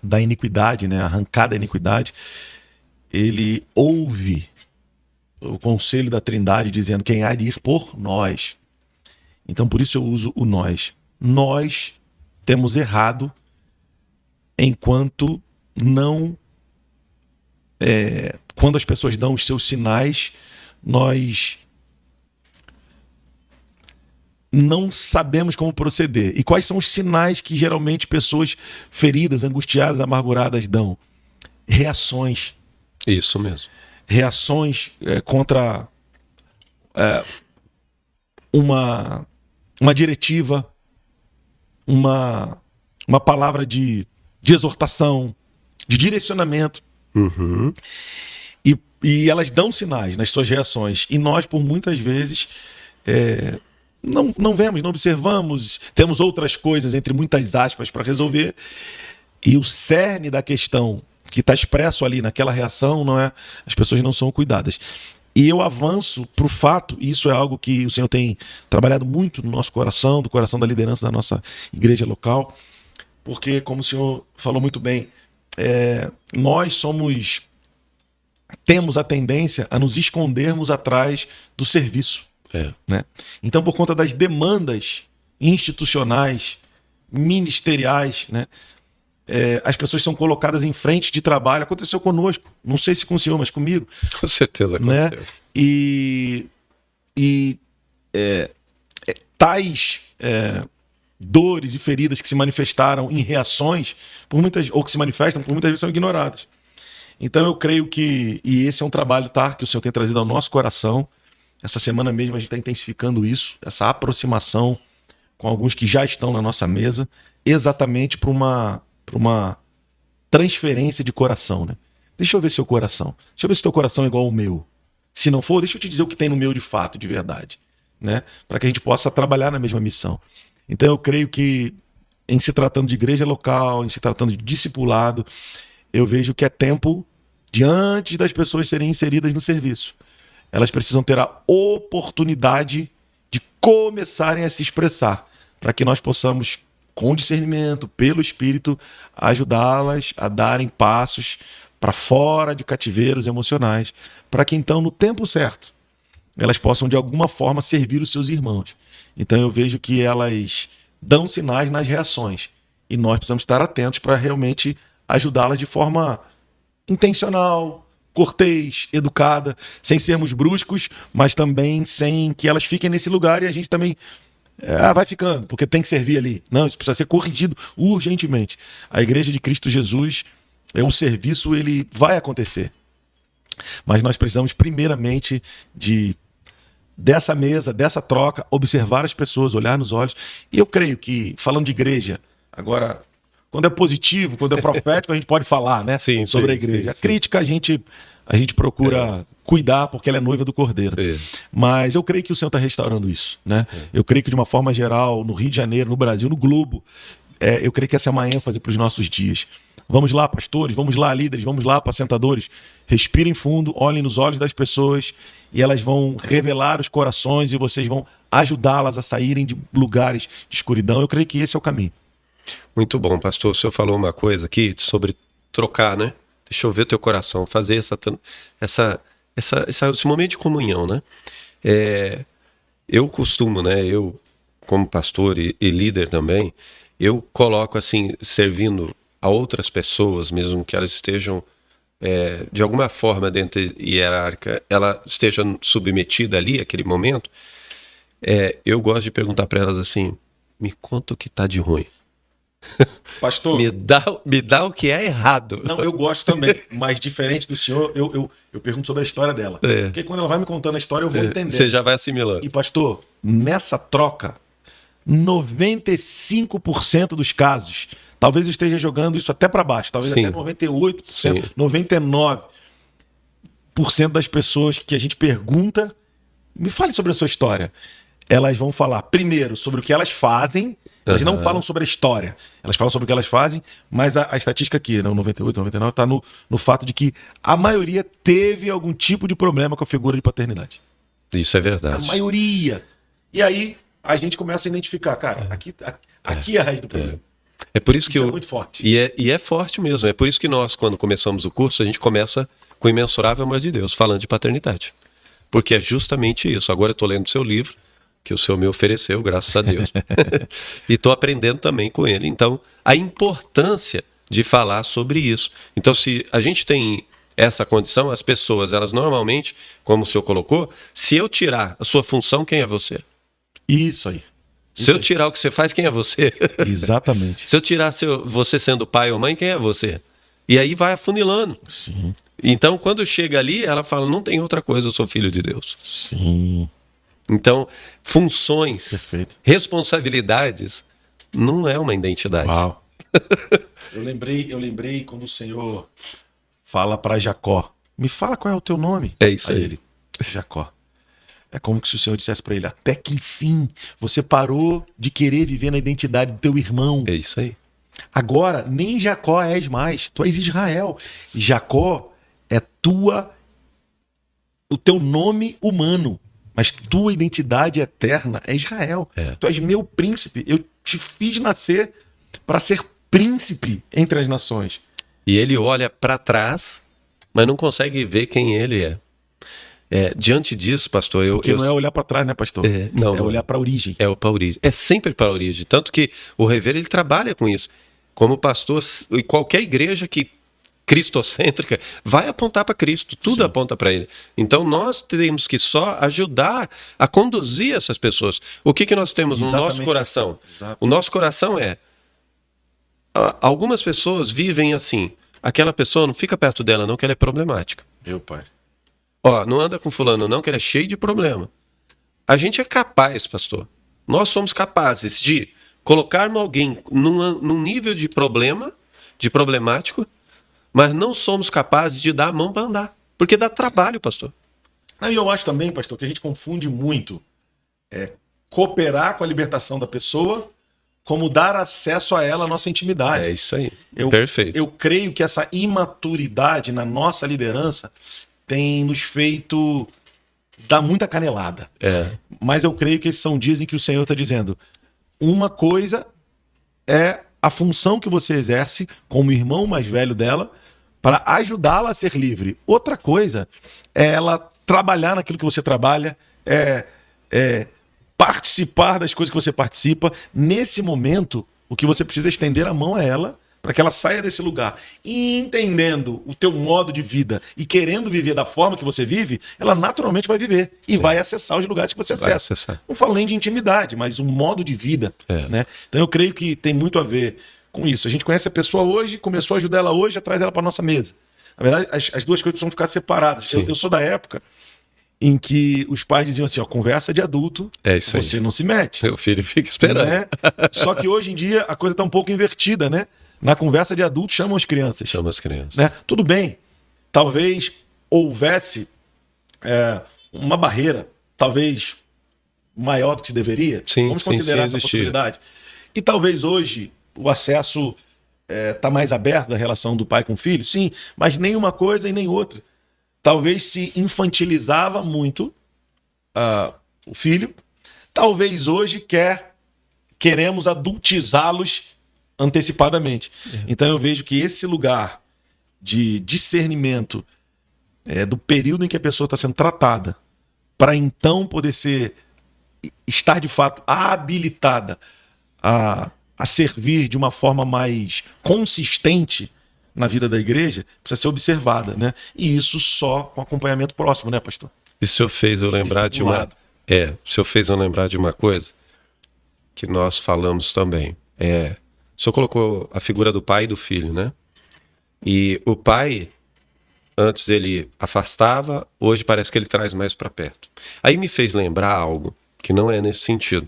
da iniquidade, né, arrancada da iniquidade, ele ouve o conselho da Trindade dizendo quem há de ir por nós. Então por isso eu uso o nós. Nós temos errado enquanto não... quando as pessoas dão os seus sinais, nós não sabemos como proceder. E quais são os sinais que geralmente pessoas feridas, angustiadas, amarguradas dão? Reações. Isso mesmo. Reações contra uma diretiva, uma palavra de exortação, de direcionamento. Uhum. E elas dão sinais nas suas reações. E nós, por muitas vezes, não vemos, não observamos, temos outras coisas, entre muitas aspas, para resolver. E o cerne da questão que está expresso ali naquela reação, não é? As pessoas não são cuidadas. E eu avanço para o fato, e isso é algo que o Senhor tem trabalhado muito no nosso coração, do coração da liderança da nossa igreja local, porque, como o Senhor falou muito bem, nós temos a tendência a nos escondermos atrás do serviço. Né? Então, por conta das demandas institucionais, ministeriais, né? As pessoas são colocadas em frente de trabalho. Aconteceu conosco, não sei se com o senhor, mas comigo. Com certeza aconteceu. Né? E tais dores e feridas que se manifestaram em reações, ou que se manifestam, por muitas vezes são ignoradas. Então eu creio que, e esse é um trabalho, tá, que o Senhor tem trazido ao nosso coração. Essa semana mesmo a gente está intensificando isso, essa aproximação com alguns que já estão na nossa mesa, exatamente para uma transferência de coração, né? Deixa eu ver seu coração. Deixa eu ver se teu coração é igual ao meu. Se não for, deixa eu te dizer o que tem no meu de fato, de verdade, né? Para que a gente possa trabalhar na mesma missão. Então eu creio que, em se tratando de igreja local, em se tratando de discipulado, eu vejo que é tempo de, antes das pessoas serem inseridas no serviço, elas precisam ter a oportunidade de começarem a se expressar, para que nós possamos, com discernimento, pelo Espírito, ajudá-las a darem passos para fora de cativeiros emocionais, para que então, no tempo certo, elas possam de alguma forma servir os seus irmãos. Então eu vejo que elas dão sinais nas reações, e nós precisamos estar atentos para realmente ajudá-las de forma intencional, cortês, educada, sem sermos bruscos, mas também sem que elas fiquem nesse lugar e a gente também vai ficando, porque tem que servir ali. Não, isso precisa ser corrigido urgentemente. A Igreja de Cristo Jesus, o serviço ele vai acontecer. Mas nós precisamos primeiramente dessa mesa, dessa troca, observar as pessoas, olhar nos olhos. E eu creio que, falando de igreja, agora, quando é positivo, quando é profético, a gente pode falar, né? Sim, sobre a igreja. A crítica a gente procura cuidar, porque ela é noiva do Cordeiro. Mas eu creio que o Senhor está restaurando isso, né? Eu creio que de uma forma geral, no Rio de Janeiro, no Brasil, no globo, eu creio que essa é uma ênfase para os nossos dias. Vamos lá, pastores, vamos lá, líderes, vamos lá, apacentadores. Respirem fundo, olhem nos olhos das pessoas e elas vão revelar os corações e vocês vão ajudá-las a saírem de lugares de escuridão. Eu creio que esse é o caminho. Muito bom, pastor. O senhor falou uma coisa aqui sobre trocar, né? Deixa eu ver teu coração, fazer esse momento de comunhão, né? Eu costumo, né? Eu, como pastor e líder também, eu coloco assim, servindo a outras pessoas, mesmo que elas estejam de alguma forma dentro da hierárquica, ela esteja submetida ali, aquele momento, eu gosto de perguntar para elas assim, me conta o que está de ruim. Pastor, Me dá o que é errado. não, eu gosto também, mas diferente do senhor, eu pergunto sobre a história dela. Porque quando ela vai me contando a história, eu vou entender. Você já vai assimilando. E pastor, nessa troca, 95% dos casos, talvez eu esteja jogando isso até para baixo, talvez Sim. até 98%, Sim. 99% das pessoas que a gente pergunta, me fale sobre a sua história. Elas vão falar primeiro sobre o que elas fazem, elas não falam sobre a história, elas falam sobre o que elas fazem, mas a estatística aqui, né, o 98, 99, está no fato de que a maioria teve algum tipo de problema com a figura de paternidade. Isso é verdade. A maioria. E aí a gente começa a identificar, cara, aqui é a raiz do problema. É por isso que Isso é muito forte. E é forte mesmo. É por isso que nós, quando começamos o curso, a gente começa com o imensurável amor de Deus, falando de paternidade. Porque é justamente isso. Agora eu estou lendo o seu livro, que o senhor me ofereceu, graças a Deus. E estou aprendendo também com ele. Então, a importância de falar sobre isso. Então, se a gente tem essa condição, as pessoas, elas normalmente, como o senhor colocou, se eu tirar a sua função, quem é você? Isso aí. Se eu tirar o que você faz, quem é você? Exatamente. Se eu tirar você sendo pai ou mãe, quem é você? E aí vai afunilando. Sim. Então, quando chega ali, ela fala, não tem outra coisa, eu sou filho de Deus. Sim. Então, funções, Perfeito. responsabilidades, não é uma identidade. Uau. Eu lembrei quando o Senhor fala para Jacó, me fala qual é o teu nome. É isso aí. Ele, Jacó. É como se o Senhor dissesse para ele, até que enfim você parou de querer viver na identidade do teu irmão. É isso aí. Agora, nem Jacó és mais, tu és Israel. Jacó é o teu nome humano, mas tua identidade eterna é Israel. Tu és meu príncipe, eu te fiz nascer para ser príncipe entre as nações. E ele olha para trás, mas não consegue ver quem ele é. Diante disso, pastor, Porque não é olhar para trás, né, pastor? Não, é olhar para a origem. É para a origem. É sempre para a origem. Tanto que o Rever, ele trabalha com isso. Como pastor, e qualquer igreja que cristocêntrica vai apontar para Cristo. Tudo aponta para ele. Então nós temos que só ajudar a conduzir essas pessoas. O que nós temos no nosso coração? O nosso coração algumas pessoas vivem assim. Aquela pessoa, não fica perto dela não, que ela é problemática. Meu pai. Não anda com fulano não, que ele é cheio de problema. A gente é capaz, pastor. Nós somos capazes de colocarmos alguém num nível de problema, de problemático, mas não somos capazes de dar a mão para andar. Porque dá trabalho, pastor. E eu acho também, pastor, que a gente confunde muito cooperar com a libertação da pessoa como dar acesso a ela, a nossa intimidade. É isso aí. Perfeito. Eu creio que essa imaturidade na nossa liderança tem nos feito dar muita canelada. Mas eu creio que esses são dias em que o Senhor está dizendo, uma coisa é a função que você exerce como irmão mais velho dela para ajudá-la a ser livre. Outra coisa é ela trabalhar naquilo que você trabalha, participar das coisas que você participa. Nesse momento, o que você precisa é estender a mão a ela para que ela saia desse lugar. E entendendo o teu modo de vida e querendo viver da forma que você vive, ela naturalmente vai viver e vai acessar os lugares que você acessa. Não falo nem de intimidade, mas um modo de vida. Né? Então eu creio que tem muito a ver com isso. A gente conhece a pessoa hoje, começou a ajudar ela hoje, traz ela para nossa mesa. Na verdade, as duas coisas precisam ficar separadas. Eu sou da época em que os pais diziam assim, conversa de adulto, você não se mete. Meu filho fica esperando. Né? Só que hoje em dia a coisa está um pouco invertida, né? Na conversa de adulto chamam as crianças. Chama as crianças. Né? Tudo bem, talvez houvesse uma barreira, talvez maior do que se deveria. Vamos considerar essa possibilidade. E talvez hoje o acesso está mais aberto da relação do pai com o filho, sim, mas nem uma coisa e nem outra. Talvez se infantilizava muito o filho, talvez hoje queremos adultizá-los antecipadamente. Então eu vejo que esse lugar de discernimento do período em que a pessoa está sendo tratada, para então poder estar de fato habilitada a servir de uma forma mais consistente, na vida da igreja precisa ser observada, né? E isso só com acompanhamento próximo, né, pastor? E o senhor fez eu lembrar de uma... o senhor fez eu lembrar de uma coisa que nós falamos também. O senhor colocou a figura do pai e do filho, né? E o pai, antes ele afastava, hoje parece que ele traz mais para perto. Aí me fez lembrar algo, que não é nesse sentido.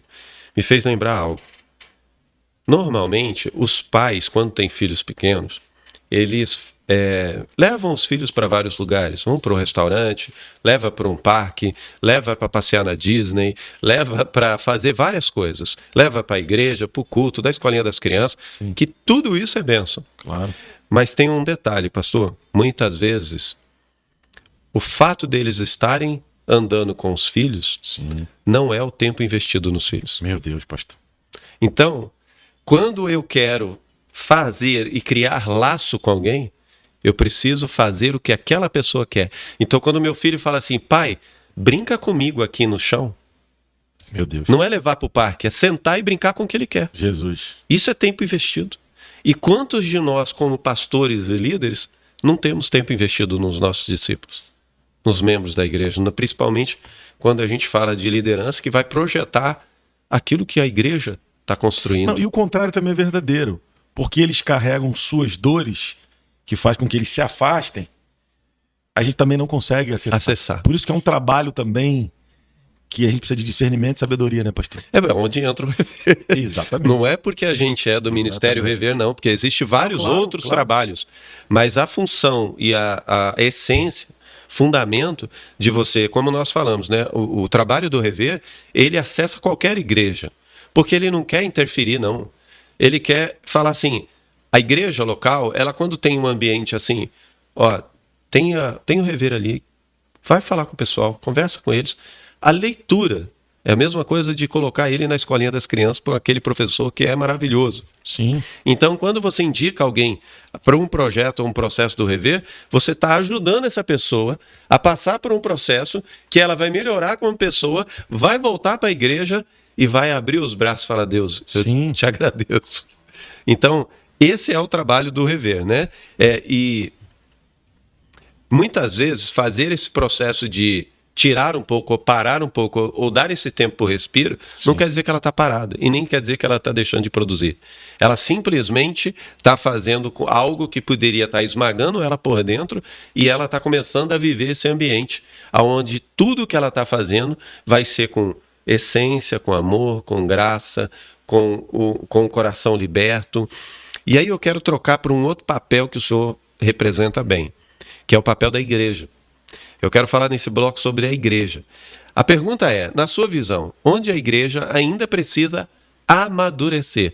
Me fez lembrar algo. Normalmente, os pais, quando têm filhos pequenos, eles levam os filhos para vários lugares. Vão para um restaurante, leva para um parque, leva para passear na Disney, leva para fazer várias coisas. Leva para a igreja, para o culto, da escolinha das crianças, Sim. que tudo isso é bênção. Claro. Mas tem um detalhe, pastor. Muitas vezes, o fato deles estarem andando com os filhos Sim. não é o tempo investido nos filhos. Meu Deus, pastor. Então, quando eu quero fazer e criar laço com alguém, eu preciso fazer o que aquela pessoa quer. Então, quando meu filho fala assim, pai, brinca comigo aqui no chão, Meu Deus. não é levar para o parque, é sentar e brincar com o que ele quer. Jesus. Isso é tempo investido. E quantos de nós, como pastores e líderes, não temos tempo investido nos nossos discípulos, nos membros da igreja, principalmente quando a gente fala de liderança que vai projetar aquilo que a igreja está construindo. Não, e o contrário também é verdadeiro, porque eles carregam suas dores, que faz com que eles se afastem, a gente também não consegue acessar. Por isso que é um trabalho também que a gente precisa de discernimento e sabedoria, né, pastor? Onde entra o Rever. Exatamente. Não é porque a gente é do Ministério Rever, não, porque existe vários outros trabalhos. Mas a função e a essência, fundamento de você, como nós falamos, né? O trabalho do Rever, ele acessa qualquer igreja. Porque ele não quer interferir, não. Ele quer falar assim, a igreja local, ela quando tem um ambiente assim, tem o Rever ali, vai falar com o pessoal, conversa com eles. A leitura é a mesma coisa de colocar ele na escolinha das crianças por aquele professor que é maravilhoso. Sim. Então, quando você indica alguém para um projeto ou um processo do Rever, você está ajudando essa pessoa a passar por um processo que ela vai melhorar como pessoa, vai voltar para a igreja e vai abrir os braços e falar, Deus, eu te agradeço. Então, esse é o trabalho do Rever, né? E muitas vezes fazer esse processo de tirar um pouco, ou parar um pouco, ou dar esse tempo para o respiro, não quer dizer que ela está parada, e nem quer dizer que ela está deixando de produzir. Ela simplesmente está fazendo algo que poderia estar esmagando ela por dentro, e ela está começando a viver esse ambiente, onde tudo que ela está fazendo vai ser com essência, com amor, com graça, com o coração liberto. E aí eu quero trocar para um outro papel que o senhor representa bem, que é o papel da igreja. Eu quero falar nesse bloco sobre a igreja. A pergunta é, na sua visão, onde a igreja ainda precisa amadurecer?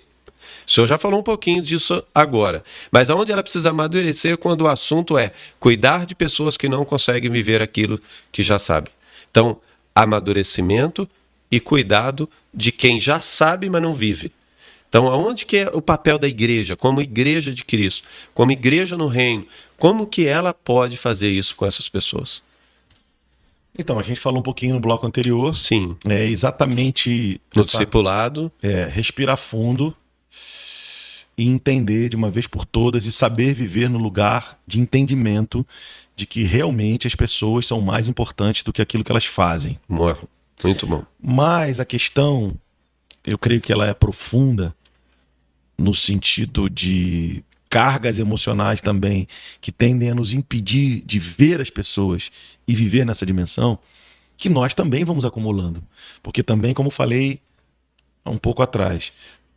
O senhor já falou um pouquinho disso agora, mas aonde ela precisa amadurecer quando o assunto é cuidar de pessoas que não conseguem viver aquilo que já sabem? Então, amadurecimento e cuidado de quem já sabe, mas não vive. Então, aonde que é o papel da igreja, como igreja de Cristo, como igreja no reino, como que ela pode fazer isso com essas pessoas? Então, a gente falou um pouquinho no bloco anterior. Sim. É exatamente... No discipulado. Respirar fundo e entender de uma vez por todas e saber viver no lugar de entendimento de que realmente as pessoas são mais importantes do que aquilo que elas fazem. Muito bom. Mas a questão, eu creio que ela é profunda no sentido de cargas emocionais também que tendem a nos impedir de ver as pessoas e viver nessa dimensão, que nós também vamos acumulando. Porque também, como falei um pouco atrás,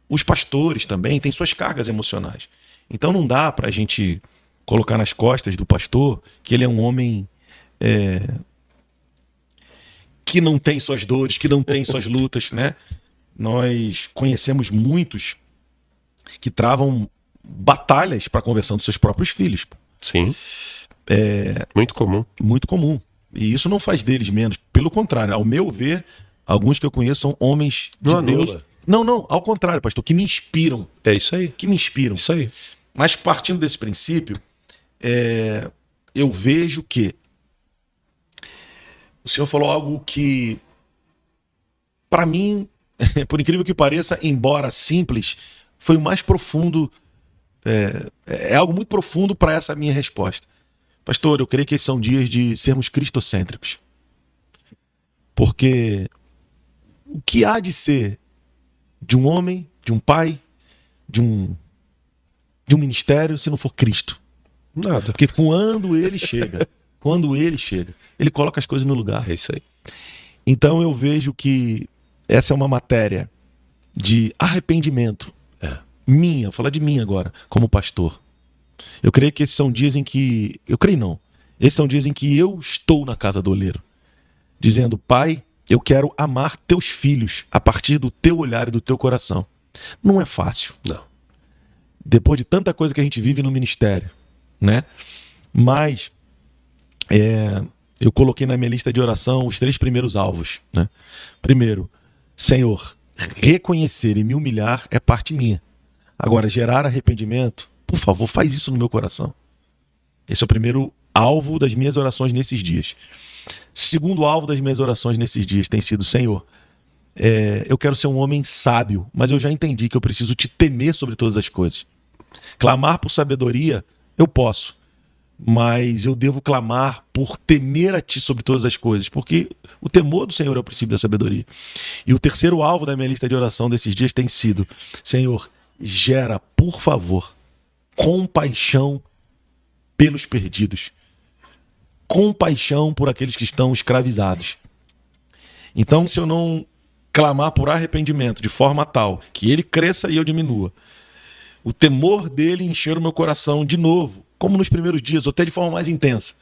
os pastores também têm suas cargas emocionais. Então não dá para a gente colocar nas costas do pastor que ele é um homem que não tem suas dores, que não tem suas lutas, né? Nós conhecemos muitos que travam batalhas para a conversão dos seus próprios filhos. Sim. Muito comum. Muito comum. E isso não faz deles menos. Pelo contrário, ao meu ver, alguns que eu conheço são homens de Deus. Não, ao contrário, pastor, que me inspiram. É isso aí. Que me inspiram. Isso aí. Mas partindo desse princípio, eu vejo que o senhor falou algo que, para mim, por incrível que pareça, embora simples, foi o mais profundo é algo muito profundo para essa minha resposta. Pastor, eu creio que esses são dias de sermos cristocêntricos. Porque o que há de ser de um homem, de um pai, de um ministério, se não for Cristo? Nada. Porque quando ele chega, ele coloca as coisas no lugar. É isso aí. Então eu vejo que essa é uma matéria de arrependimento. Vou falar de mim agora, como pastor. Eu creio que esses são dias em que... Esses são dias em que eu estou na casa do oleiro, dizendo: Pai, eu quero amar teus filhos a partir do teu olhar e do teu coração. Não é fácil. Não. Depois de tanta coisa que a gente vive no ministério, né? Mas eu coloquei na minha lista de oração os 3 primeiros alvos, né? Primeiro, Senhor, reconhecer e me humilhar é parte minha. Agora, gerar arrependimento, por favor, faz isso no meu coração. Esse é o primeiro alvo das minhas orações nesses dias. Segundo alvo das minhas orações nesses dias tem sido: Senhor, eu quero ser um homem sábio, mas eu já entendi que eu preciso te temer sobre todas as coisas. Clamar por sabedoria, eu posso, mas eu devo clamar por temer a ti sobre todas as coisas, porque o temor do Senhor é o princípio da sabedoria. E o terceiro alvo da minha lista de oração desses dias tem sido: Senhor, gera, por favor, compaixão pelos perdidos, compaixão por aqueles que estão escravizados. Então, se eu não clamar por arrependimento de forma tal que ele cresça e eu diminua, o temor dele encher o meu coração de novo, como nos primeiros dias, ou até de forma mais intensa,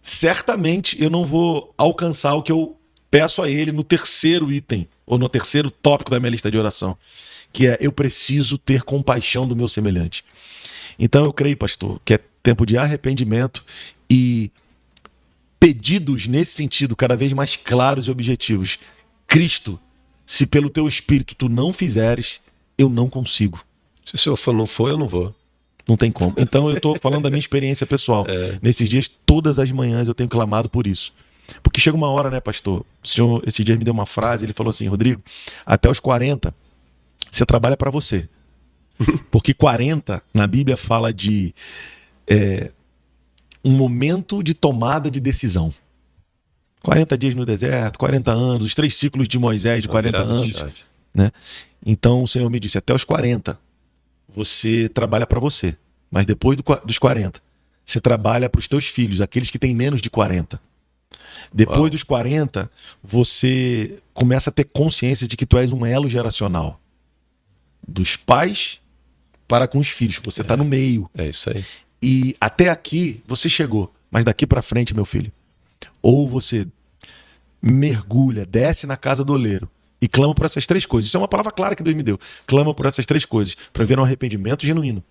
certamente eu não vou alcançar o que eu peço a ele no terceiro item, ou no terceiro tópico da minha lista de oração, que é: eu preciso ter compaixão do meu semelhante. Então eu creio, pastor, que é tempo de arrependimento e pedidos nesse sentido cada vez mais claros e objetivos. Cristo, se pelo teu Espírito tu não fizeres, eu não consigo. Se o senhor não for, eu não vou. Não tem como. Então eu estou falando da minha experiência pessoal. Nesses dias, todas as manhãs eu tenho clamado por isso. Porque chega uma hora, né, pastor? O senhor esse dia me deu uma frase, ele falou assim: Rodrigo, até os 40, você trabalha para você. Porque 40, na Bíblia, fala de um momento de tomada de decisão. 40 dias no deserto, 40 anos, os 3 ciclos de Moisés de 40 anos. Né? Então o Senhor me disse: até os 40, você trabalha para você. Mas depois dos 40, você trabalha para os teus filhos, aqueles que têm menos de 40. Depois dos 40, você começa a ter consciência de que tu és um elo geracional. Dos pais para com os filhos. Você está no meio. É isso aí. E até aqui você chegou. Mas daqui para frente, meu filho, ou você mergulha, desce na casa do oleiro e clama por essas 3 coisas. Isso é uma palavra clara que Deus me deu. Clama por essas 3 coisas. Para ver um arrependimento genuíno.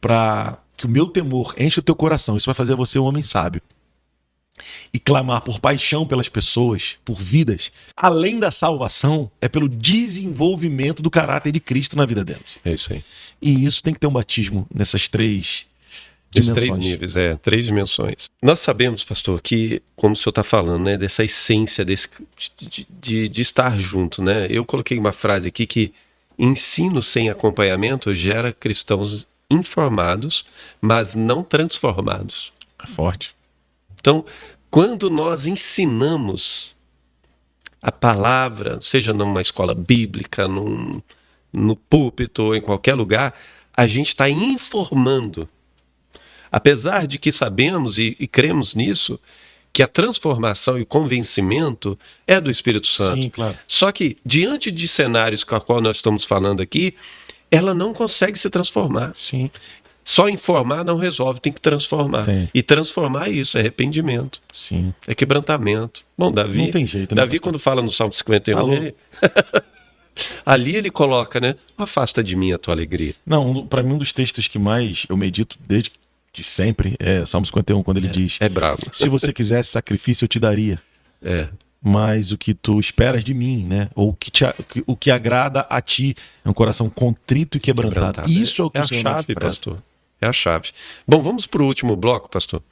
Para que o meu temor enche o teu coração. Isso vai fazer você um homem sábio. E clamar por paixão pelas pessoas, por vidas, além da salvação, é pelo desenvolvimento do caráter de Cristo na vida delas. É isso aí. E isso tem que ter um batismo nessas 3 Esses dimensões. 3 níveis, 3 dimensões. Nós sabemos, pastor, que, como o senhor está falando, né, dessa essência de estar junto, né? Eu coloquei uma frase aqui que: ensino sem acompanhamento gera cristãos informados, mas não transformados. É forte. Então, quando nós ensinamos a palavra, seja numa escola bíblica, no púlpito ou em qualquer lugar, a gente está informando. Apesar de que sabemos e cremos nisso, que a transformação e o convencimento é do Espírito Santo. Sim, claro. Só que, diante de cenários com a qual nós estamos falando aqui, ela não consegue se transformar. Sim. Só informar não resolve, tem que transformar. Tem. E transformar é isso, é arrependimento, Sim. é quebrantamento. Bom, Davi, Não tem jeito, né, Davi pastor? quando fala no Salmo 51, Alô? ali ele coloca, né? Afasta de mim a tua alegria. Não, para mim um dos textos que mais eu medito desde que sempre é Salmo 51, quando ele diz: É bravo. se você quisesse sacrifício eu te daria, mas o que tu esperas de mim, né? Ou o que agrada a ti é um coração contrito e quebrantado. Isso é o que é o a Senhor chave, expressa. pastor. É a chave. Bom, vamos para o último bloco, pastor.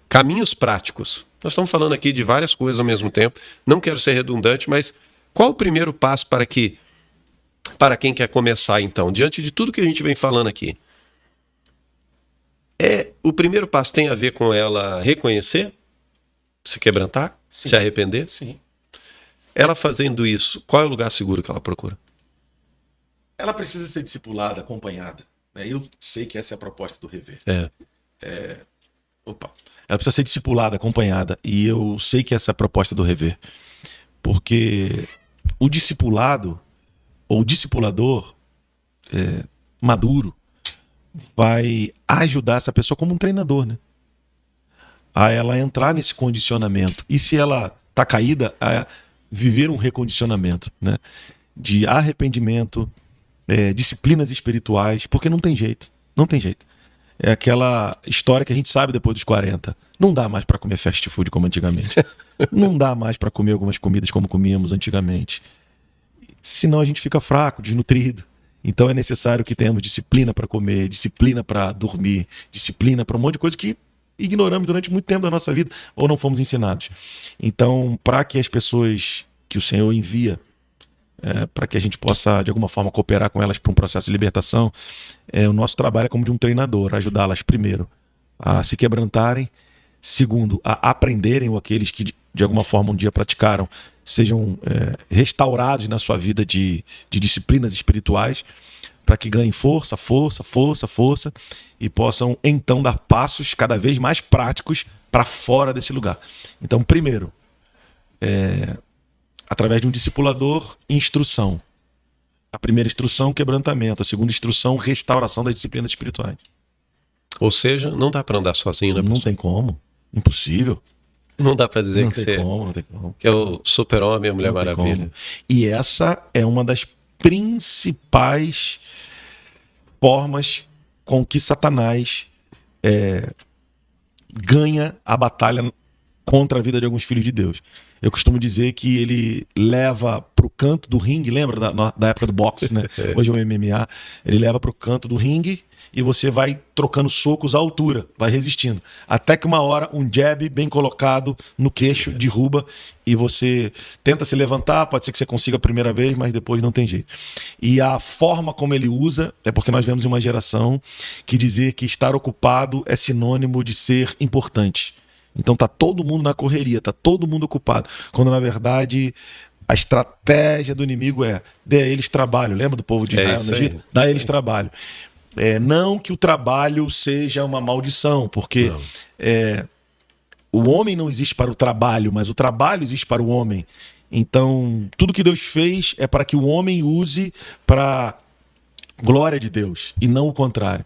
Caminhos práticos. Nós estamos falando aqui de várias coisas ao mesmo tempo. Não quero ser redundante, mas qual o primeiro passo para que Para quem quer começar, então, diante de tudo que a gente vem falando aqui, o primeiro passo tem a ver com ela reconhecer, se quebrantar, Sim. se arrepender? Sim. Ela fazendo isso, qual é o lugar seguro que ela procura? Ela precisa ser discipulada, acompanhada. Né? Eu sei que essa é a proposta do Rever. Ela precisa ser discipulada, acompanhada. E eu sei que essa é a proposta do Rever. Porque o discipulado, ou o discipulador maduro, vai ajudar essa pessoa como um treinador, né? A ela entrar nesse condicionamento. E se ela está caída, a viver um recondicionamento, né? De arrependimento, disciplinas espirituais, porque não tem jeito. Não tem jeito. É aquela história que a gente sabe depois dos 40. Não dá mais para comer fast food como antigamente. Não dá mais para comer algumas comidas como comíamos antigamente. Senão a gente fica fraco, desnutrido. Então é necessário que tenhamos disciplina para comer, disciplina para dormir, disciplina para um monte de coisa que ignoramos durante muito tempo da nossa vida ou não fomos ensinados. Então, para que as pessoas que o Senhor envia, para que a gente possa, de alguma forma, cooperar com elas para um processo de libertação, o nosso trabalho é como de um treinador, ajudá-las, primeiro, a se quebrantarem, segundo, a aprenderem, ou aqueles que, de alguma forma, um dia praticaram, sejam restaurados na sua vida de disciplinas espirituais, para que ganhem força e possam, então, dar passos cada vez mais práticos para fora desse lugar. Então, primeiro, através de um discipulador, instrução. A primeira instrução, quebrantamento. A segunda instrução, restauração das disciplinas espirituais. Ou seja, não dá para andar sozinho, né? Não tem como. Impossível. Não dá para dizer Não que tem como, não tem como. que é o super-homem, a Mulher Não tem Maravilha. como. E essa é uma das principais formas com que Satanás ganha a batalha contra a vida de alguns filhos de Deus. Eu costumo dizer que ele leva para o canto do ringue, lembra da época do boxe, né? Hoje é o MMA. Ele leva para o canto do ringue e você vai trocando socos à altura, vai resistindo. Até que uma hora um jab bem colocado no queixo derruba e você tenta se levantar, pode ser que você consiga a primeira vez, mas depois não tem jeito. E a forma como ele usa é porque nós vemos uma geração que dizer que estar ocupado é sinônimo de ser importante. Então tá todo mundo na correria, tá todo mundo ocupado. Quando na verdade a estratégia do inimigo dê a eles trabalho. Lembra do povo de Israel no Egito? Dá a eles trabalho. Não que o trabalho seja uma maldição, porque o homem não existe para o trabalho, mas o trabalho existe para o homem. Então tudo que Deus fez é para que o homem use para glória de Deus e não o contrário.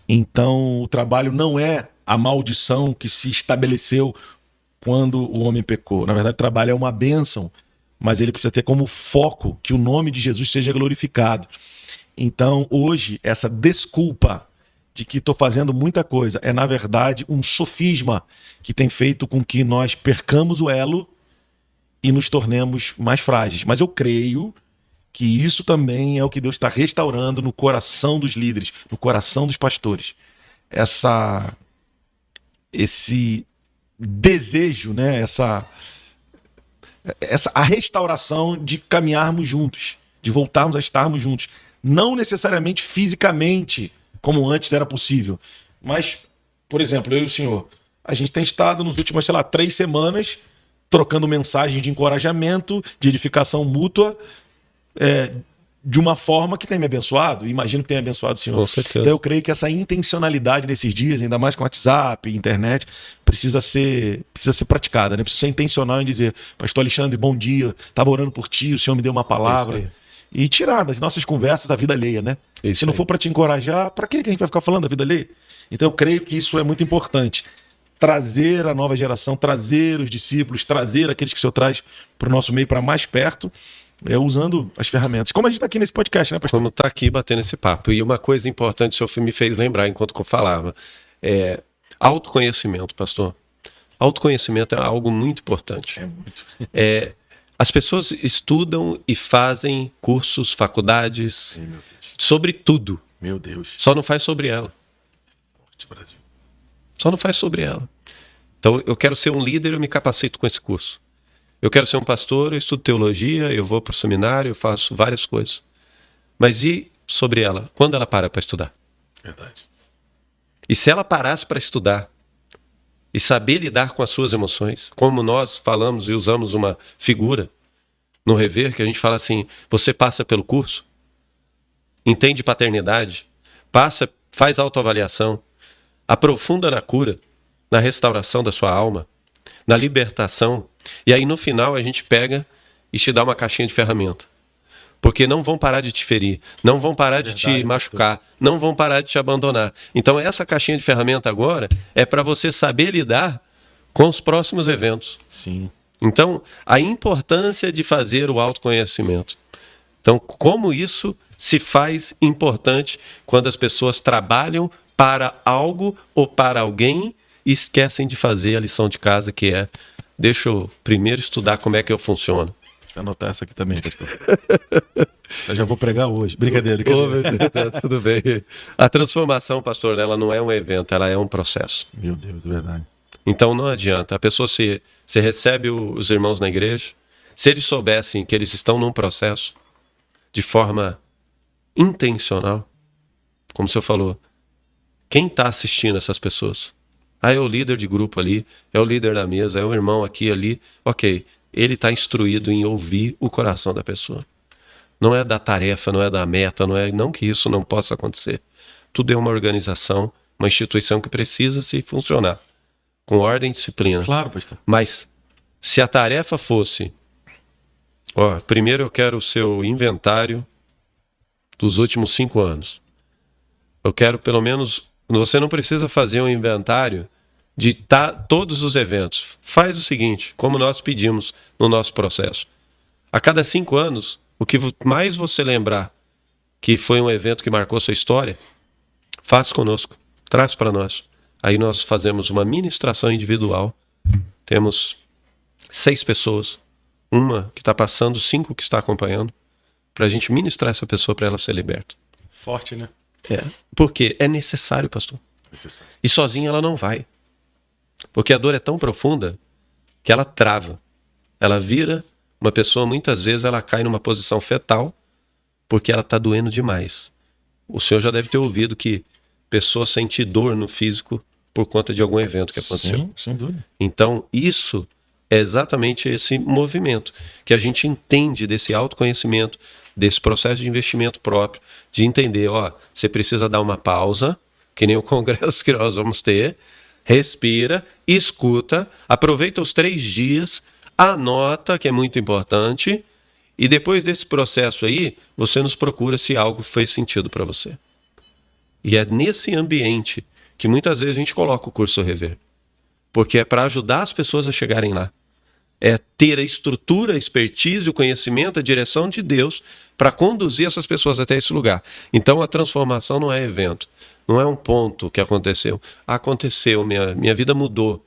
Então o trabalho não é a maldição que se estabeleceu quando o homem pecou. Na verdade, o trabalho é uma bênção, mas ele precisa ter como foco que o nome de Jesus seja glorificado. Então, hoje, essa desculpa de que estou fazendo muita coisa é, na verdade, um sofisma que tem feito com que nós percamos o elo e nos tornemos mais frágeis. Mas eu creio que isso também é o que Deus está restaurando no coração dos líderes, no coração dos pastores. Esse desejo, né? A restauração de caminharmos juntos, de voltarmos a estarmos juntos. Não necessariamente fisicamente, como antes era possível. Mas, por exemplo, eu e o senhor, a gente tem estado nas últimas, 3 semanas, trocando mensagens de encorajamento, de edificação mútua, de uma forma que tem me abençoado, e imagino que tenha abençoado o senhor. Com certeza. Então eu creio que essa intencionalidade nesses dias, ainda mais com WhatsApp, internet, precisa ser praticada, né? Precisa ser intencional em dizer, pastor Alexandre, bom dia, estava orando por ti, o senhor me deu uma palavra. E tirar das nossas conversas a vida alheia, né? Se não for para te encorajar, para que a gente vai ficar falando da vida alheia? Então eu creio que isso é muito importante. Trazer a nova geração, trazer os discípulos, trazer aqueles que o senhor traz para o nosso meio, para mais perto, usando as ferramentas. Como a gente está aqui nesse podcast, né, pastor? Como está aqui batendo esse papo. E uma coisa importante, o senhor me fez lembrar enquanto que eu falava, autoconhecimento, pastor. Autoconhecimento é algo muito importante. É muito. As pessoas estudam e fazem cursos, faculdades, sobre tudo. Meu Deus. Só não faz sobre ela. Forte Brasil. Só não faz sobre ela. Então, eu quero ser um líder, eu me capacito com esse curso. Eu quero ser um pastor, eu estudo teologia, eu vou para o seminário, eu faço várias coisas. Mas e sobre ela? Quando ela para para estudar? Verdade. E se ela parasse para estudar e saber lidar com as suas emoções, como nós falamos e usamos uma figura no Rever, que a gente fala assim, você passa pelo curso, entende paternidade, faz autoavaliação, aprofunda na cura, na restauração da sua alma, na libertação, e aí no final a gente pega e te dá uma caixinha de ferramenta. Porque não vão parar de te ferir, não vão parar de te machucar, não vão parar de te abandonar. Então essa caixinha de ferramenta agora é para você saber lidar com os próximos eventos. Sim. Então, a importância de fazer o autoconhecimento. Então, como isso se faz importante quando as pessoas trabalham para algo ou para alguém e esquecem de fazer a lição de casa, que é, deixa eu primeiro estudar como é que eu funciono. Vou anotar essa aqui também, pastor. Eu já vou pregar hoje. Brincadeira. Ô, meu Deus, tá tudo bem. A transformação, pastor, ela não é um evento, ela é um processo. Meu Deus, é verdade. Então não adianta. A pessoa se recebe os irmãos na igreja, se eles soubessem que eles estão num processo de forma intencional, como o senhor falou, quem está assistindo essas pessoas? Ah, é o líder de grupo ali, é o líder da mesa, é o irmão aqui ali. Ok, ele está instruído em ouvir o coração da pessoa. Não é da tarefa, não é da meta, não que isso não possa acontecer. Tudo é uma organização, uma instituição que precisa se funcionar, com ordem e disciplina. Claro, pastor. Mas se a tarefa fosse, primeiro eu quero o seu inventário dos últimos 5 anos. Eu quero pelo menos, você não precisa fazer um inventário de todos os eventos. Faz o seguinte, como nós pedimos no nosso processo. A cada 5 anos, o que mais você lembrar que foi um evento que marcou sua história, faz conosco, traz para nós. Aí nós fazemos uma ministração individual. Temos 6 pessoas, uma que está passando, 5 que está acompanhando, para a gente ministrar essa pessoa para ela ser liberta. Forte, né? Porque é necessário, pastor. Necessário. E sozinha ela não vai. Porque a dor é tão profunda que ela trava. Ela vira uma pessoa, muitas vezes ela cai numa posição fetal porque ela está doendo demais. O senhor já deve ter ouvido que pessoas sentem dor no físico por conta de algum evento que aconteceu. Sim, sem dúvida. Então, isso é exatamente esse movimento que a gente entende desse autoconhecimento, desse processo de investimento próprio, de entender, você precisa dar uma pausa, que nem o congresso que nós vamos ter, respira, escuta, aproveita os 3 dias, anota, que é muito importante, e depois desse processo aí, você nos procura se algo fez sentido para você. E é nesse ambiente que muitas vezes a gente coloca o curso Rever. Porque é para ajudar as pessoas a chegarem lá. É ter a estrutura, a expertise, o conhecimento, a direção de Deus para conduzir essas pessoas até esse lugar. Então a transformação não é evento. Não é um ponto que aconteceu. Aconteceu, minha vida mudou.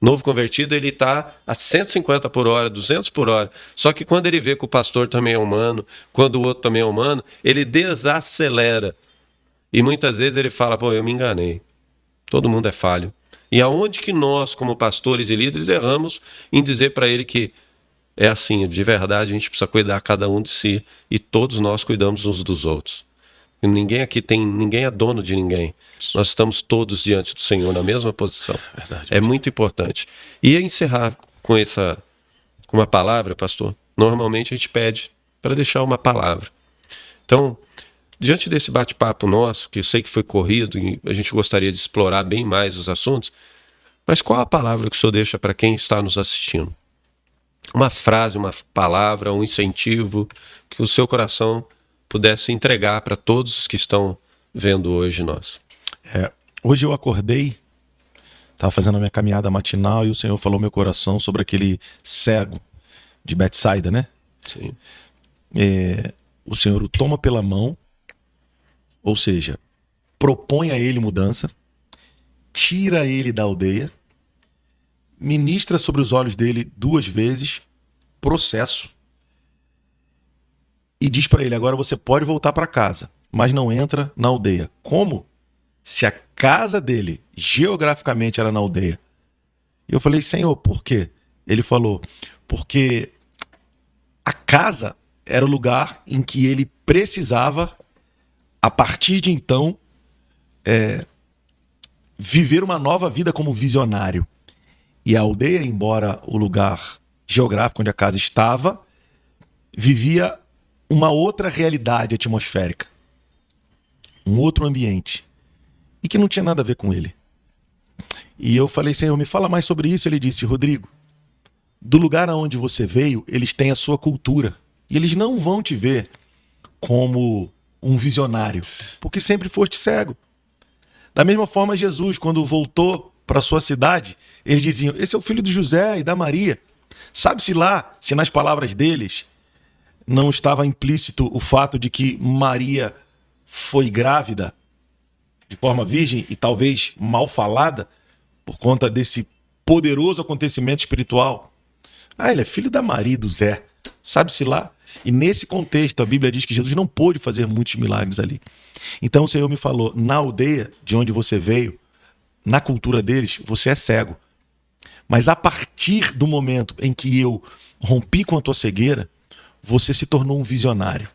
Novo convertido, ele está a 150 por hora, 200 por hora. Só que quando ele vê que o pastor também é humano, quando o outro também é humano, ele desacelera. E muitas vezes ele fala, eu me enganei. Todo mundo é falho. E aonde que nós, como pastores e líderes, erramos em dizer para ele que é assim, de verdade, a gente precisa cuidar cada um de si e todos nós cuidamos uns dos outros. E ninguém é dono de ninguém. Nós estamos todos diante do Senhor na mesma posição. Verdade, é muito importante. E encerrar com uma palavra, pastor, normalmente a gente pede para deixar uma palavra. Então, diante desse bate-papo nosso, que eu sei que foi corrido e a gente gostaria de explorar bem mais os assuntos, mas qual a palavra que o senhor deixa para quem está nos assistindo? Uma frase, uma palavra, um incentivo que o seu coração pudesse entregar para todos os que estão vendo hoje nós. Hoje eu acordei, estava fazendo a minha caminhada matinal e o Senhor falou no meu coração sobre aquele cego de Betsaida, né? Sim. O Senhor o toma pela mão, ou seja, propõe a ele mudança, tira ele da aldeia, ministra sobre os olhos dele 2 vezes, processo, e diz para ele, agora você pode voltar para casa, mas não entra na aldeia. Como? Se a casa dele, geograficamente, era na aldeia. E eu falei, Senhor, por quê? Ele falou, porque a casa era o lugar em que ele precisava, a partir de então, viver uma nova vida como visionário. E a aldeia, embora o lugar geográfico onde a casa estava, vivia uma outra realidade atmosférica, um outro ambiente, e que não tinha nada a ver com ele. E eu falei, Senhor, me fala mais sobre isso. Ele disse, Rodrigo, do lugar aonde você veio, eles têm a sua cultura, e eles não vão te ver como um visionário, porque sempre foste cego. Da mesma forma, Jesus, quando voltou para sua cidade, eles diziam, esse é o filho de José e da Maria. Sabe-se lá, se nas palavras deles não estava implícito o fato de que Maria foi grávida de forma virgem e talvez mal falada por conta desse poderoso acontecimento espiritual. Ele é filho da Maria e do Zé. Sabe-se lá. E nesse contexto, a Bíblia diz que Jesus não pôde fazer muitos milagres ali. Então o Senhor me falou, na aldeia de onde você veio, na cultura deles, você é cego. Mas a partir do momento em que eu rompi com a tua cegueira, você se tornou um visionário.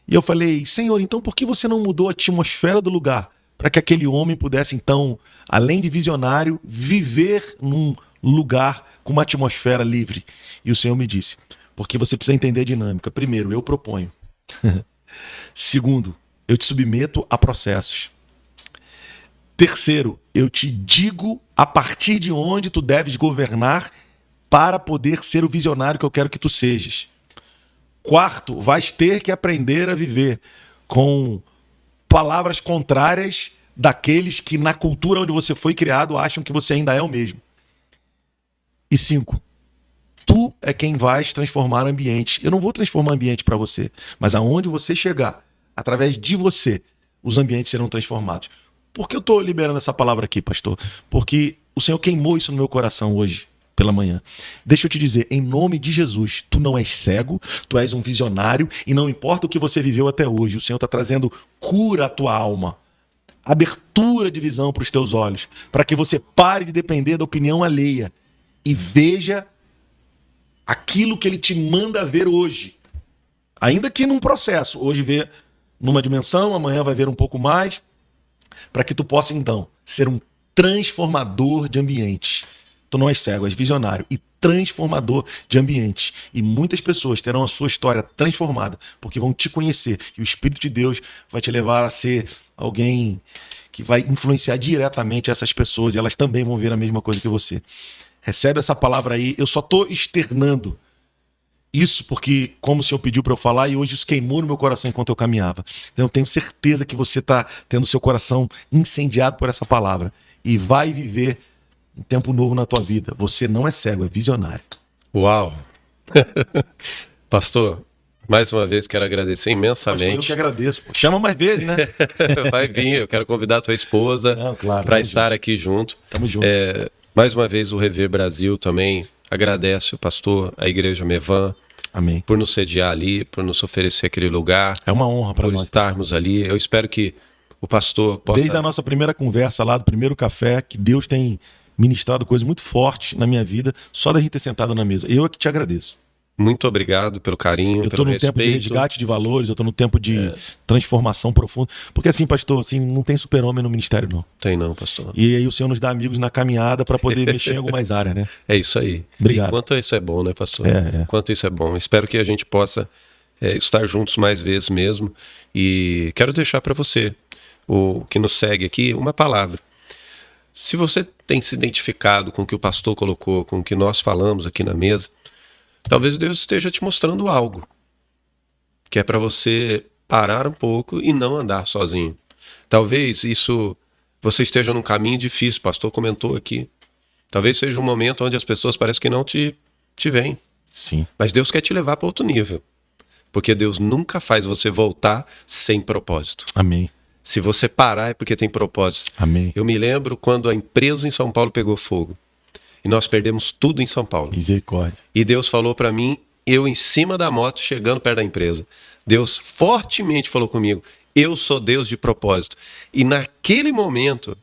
E eu falei, Senhor, então por que você não mudou a atmosfera do lugar para que aquele homem pudesse, então, além de visionário, viver num lugar com uma atmosfera livre? E o Senhor me disse, porque você precisa entender a dinâmica. Primeiro, eu proponho. Segundo, eu te submeto a processos. Terceiro, eu te digo a partir de onde tu deves governar para poder ser o visionário que eu quero que tu sejas. Quarto, vais ter que aprender a viver com palavras contrárias daqueles que na cultura onde você foi criado acham que você ainda é o mesmo. E 5, tu é quem vais transformar ambientes. Eu não vou transformar ambiente para você, mas aonde você chegar, através de você, os ambientes serão transformados. Por que eu estou liberando essa palavra aqui, pastor? Porque o Senhor queimou isso no meu coração hoje pela manhã. Deixa eu te dizer, em nome de Jesus, tu não és cego, tu és um visionário e não importa o que você viveu até hoje, o Senhor está trazendo cura à tua alma, abertura de visão para os teus olhos, para que você pare de depender da opinião alheia e veja aquilo que Ele te manda ver hoje. Ainda que num processo, hoje vê numa dimensão, amanhã vai ver um pouco mais, para que tu possa então ser um transformador de ambientes. Tu não és cego, és visionário e transformador de ambientes. E muitas pessoas terão a sua história transformada, porque vão te conhecer. E o Espírito de Deus vai te levar a ser alguém que vai influenciar diretamente essas pessoas. E elas também vão ver a mesma coisa que você. Recebe essa palavra aí. Eu só estou externando isso porque, como o Senhor pediu para eu falar, e hoje isso queimou no meu coração enquanto eu caminhava. Então eu tenho certeza que você está tendo seu coração incendiado por essa palavra. E vai viver um tempo novo na tua vida. Você não é cego, é visionário. Uau! Pastor, mais uma vez quero agradecer imensamente. Pastor, eu que agradeço. Pô. Chama mais vezes, né? Vai vir, eu quero convidar a tua esposa para estar aqui junto. Tamo junto. Mais uma vez o Rever Brasil também agradece o pastor, a Igreja Mevan. Amém. Por nos sediar ali, por nos oferecer aquele lugar. É uma honra para nós estarmos ali. Eu espero que o pastor possa... Desde a nossa primeira conversa lá, do primeiro café, que Deus tem ministrado coisas muito fortes na minha vida, só da gente ter sentado na mesa. Eu é que te agradeço. Muito obrigado pelo carinho, eu pelo respeito. Eu estou no tempo de resgate de valores, eu estou no tempo de transformação profunda. Porque assim, pastor, assim, não tem super-homem no ministério, não. Tem não, pastor. E aí o Senhor nos dá amigos na caminhada para poder mexer em algumas áreas, né? É isso aí. Obrigado. E quanto isso é bom, né, pastor? Quanto isso é bom. Espero que a gente possa estar juntos mais vezes mesmo. E quero deixar para você, o que nos segue aqui, uma palavra. Se você tem se identificado com o que o pastor colocou, com o que nós falamos aqui na mesa, talvez Deus esteja te mostrando algo, que é para você parar um pouco e não andar sozinho. Talvez você esteja num caminho difícil, o pastor comentou aqui. Talvez seja um momento onde as pessoas parecem que não te veem. Sim. Mas Deus quer te levar para outro nível. Porque Deus nunca faz você voltar sem propósito. Amém. Se você parar é porque tem propósito. Amém. Eu me lembro quando a empresa em São Paulo pegou fogo. E nós perdemos tudo em São Paulo. Misericórdia. E Deus falou para mim, eu em cima da moto, chegando perto da empresa. Deus fortemente falou comigo, eu sou Deus de propósito. E naquele momento,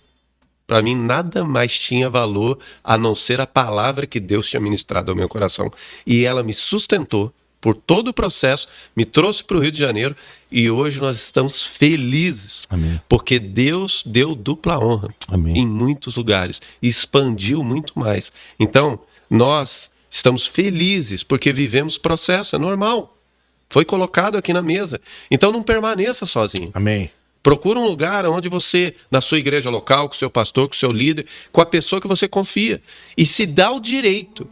para mim, nada mais tinha valor a não ser a palavra que Deus tinha ministrado ao meu coração. E ela me sustentou por todo o processo, me trouxe para o Rio de Janeiro e hoje nós estamos felizes. Amém. Porque Deus deu dupla honra Amém. em muitos lugares e expandiu muito mais. Então, nós estamos felizes porque vivemos processo, é normal. Foi colocado aqui na mesa. Então não permaneça sozinho. Amém. Procura um lugar onde você, na sua igreja local, com o seu pastor, com o seu líder, com a pessoa que você confia. E se dá o direito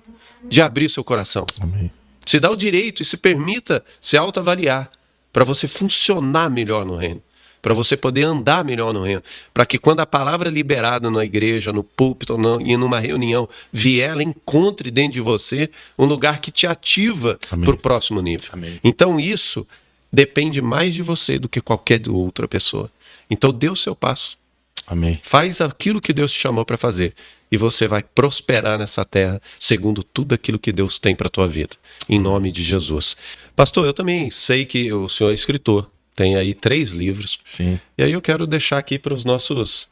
de abrir seu coração. Amém. Se dá o direito e se permita se autoavaliar para você funcionar melhor no reino. Para você poder andar melhor no reino. Para que quando a palavra liberada na igreja, no púlpito e numa reunião vier, ela encontre dentro de você um lugar que te ativa para o próximo nível. Amém. Então isso depende mais de você do que qualquer outra pessoa. Então dê o seu passo. Amém. Faz aquilo que Deus te chamou para fazer. E você vai prosperar nessa terra segundo tudo aquilo que Deus tem para a tua vida. Em nome de Jesus. Pastor, eu também sei que o senhor é escritor. Tem aí 3 livros. Sim. E aí eu quero deixar aqui para os nossos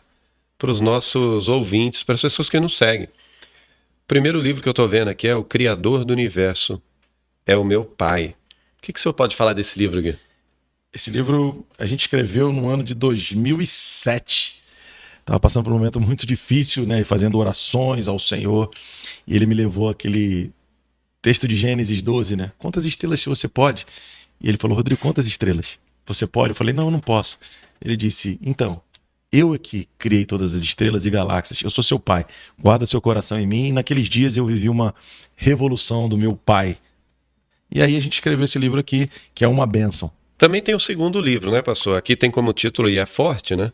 ouvintes, para as pessoas que nos seguem. O primeiro livro que eu estou vendo aqui é O Criador do Universo. É o meu pai. O que o senhor pode falar desse livro, Gui? Esse livro a gente escreveu no ano de 2007. Estava passando por um momento muito difícil, né? Fazendo orações ao Senhor. E ele me levou àquele texto de Gênesis 12, né? Quantas estrelas você pode? E ele falou, Rodrigo, quantas estrelas você pode? Eu falei, não, eu não posso. Ele disse, então, eu aqui criei todas as estrelas e galáxias. Eu sou seu pai. Guarda seu coração em mim. E naqueles dias eu vivi uma revolução do meu pai. E aí a gente escreveu esse livro aqui, que é uma bênção. Também tem o segundo livro, né, pastor? Aqui tem como título, e é forte, né?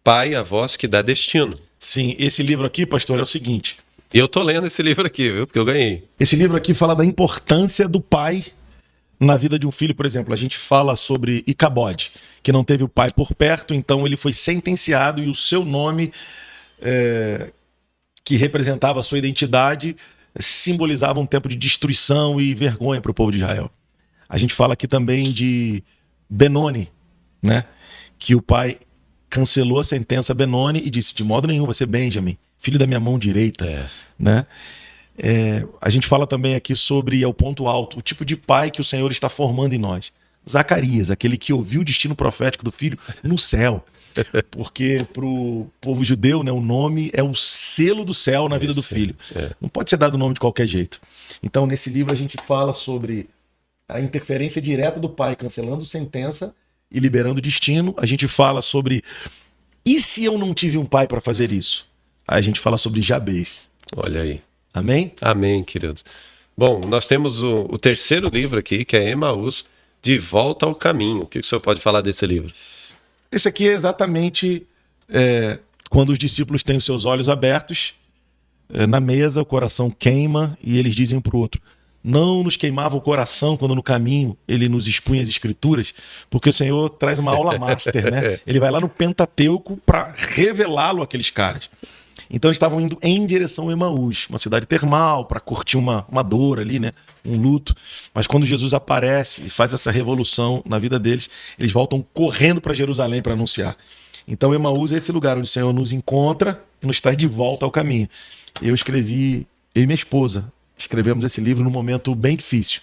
Pai, a voz que dá destino. Sim, esse livro aqui, pastor, é o seguinte. E eu tô lendo esse livro aqui, viu? Porque eu ganhei. Esse livro aqui fala da importância do pai na vida de um filho. Por exemplo, a gente fala sobre Icabode, que não teve o pai por perto, então ele foi sentenciado e o seu nome, que representava a sua identidade, simbolizava um tempo de destruição e vergonha para o povo de Israel. A gente fala aqui também de Benoni, né? Que o pai cancelou a sentença a Benoni e disse, de modo nenhum, você Benjamin, filho da minha mão direita. Né? A gente fala também aqui sobre, ao ponto alto, o tipo de pai que o Senhor está formando em nós. Zacarias, aquele que ouviu o destino profético do filho no céu. Porque para o povo judeu, né, o nome é o selo do céu na vida do filho. Não pode ser dado o nome de qualquer jeito. Então, nesse livro, a gente fala sobre a interferência direta do pai, cancelando sentença e liberando destino. A gente fala sobre, e se eu não tive um pai para fazer isso? Aí a gente fala sobre Jabez. Olha aí. Amém? Amém, queridos. Bom, nós temos o terceiro livro aqui, que é Emaús, De Volta ao Caminho. O que o senhor pode falar desse livro? Esse aqui é exatamente quando os discípulos têm os seus olhos abertos, na mesa o coração queima e eles dizem um para o outro, não nos queimava o coração quando no caminho ele nos expunha as escrituras, porque o Senhor traz uma aula master, né? Ele vai lá no Pentateuco para revelá-lo àqueles caras. Então eles estavam indo em direção a Emaús, uma cidade termal, para curtir uma dor ali, né? Um luto. Mas quando Jesus aparece e faz essa revolução na vida deles, eles voltam correndo para Jerusalém para anunciar. Então Emaús é esse lugar onde o Senhor nos encontra e nos traz de volta ao caminho. Eu e minha esposa, escrevemos esse livro num momento bem difícil.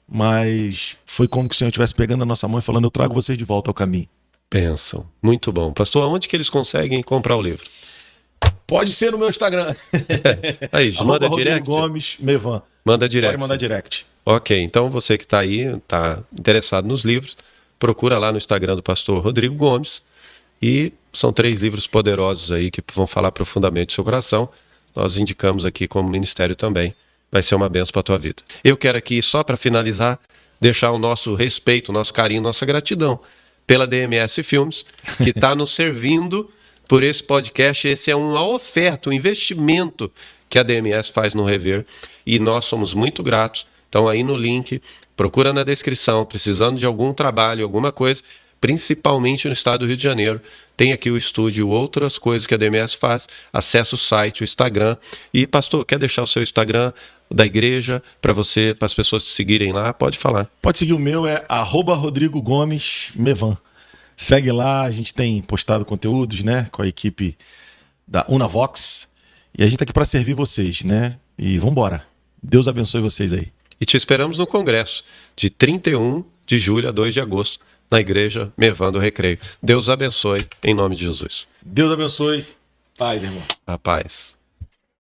Mas foi como que o Senhor estivesse pegando a nossa mão e falando, eu trago vocês de volta ao caminho. Pensam. Muito bom. Pastor, aonde que eles conseguem comprar o livro? Pode ser no meu Instagram. Aí, manda direct. Gomes Mevan. Manda direct. Pode mandar direct. Ok, então você que está aí, está interessado nos livros, procura lá no Instagram do pastor Rodrigo Gomes. E são 3 livros poderosos aí que vão falar profundamente do seu coração. Nós indicamos aqui como ministério também. Vai ser uma bênção para a tua vida. Eu quero aqui, só para finalizar, deixar o nosso respeito, o nosso carinho, nossa gratidão pela DMS Filmes, que está nos servindo por esse podcast. Esse é uma oferta, um investimento que a DMS faz no Rever e nós somos muito gratos. Então aí no link, procura na descrição, precisando de algum trabalho, alguma coisa, principalmente no estado do Rio de Janeiro, tem aqui o estúdio, outras coisas que a DMS faz, acessa o site, o Instagram. E pastor, quer deixar o seu Instagram da igreja para as pessoas te seguirem lá? Pode falar. Pode seguir, o meu é @Rodrigo Gomes Mevan. Segue lá, a gente tem postado conteúdos, né, com a equipe da Unavox. E a gente tá aqui para servir vocês, né? E vambora. Deus abençoe vocês aí. E te esperamos no congresso, de 31 de julho a 2 de agosto, na igreja Mevando Recreio. Deus abençoe, em nome de Jesus. Deus abençoe. Paz, irmão. A paz.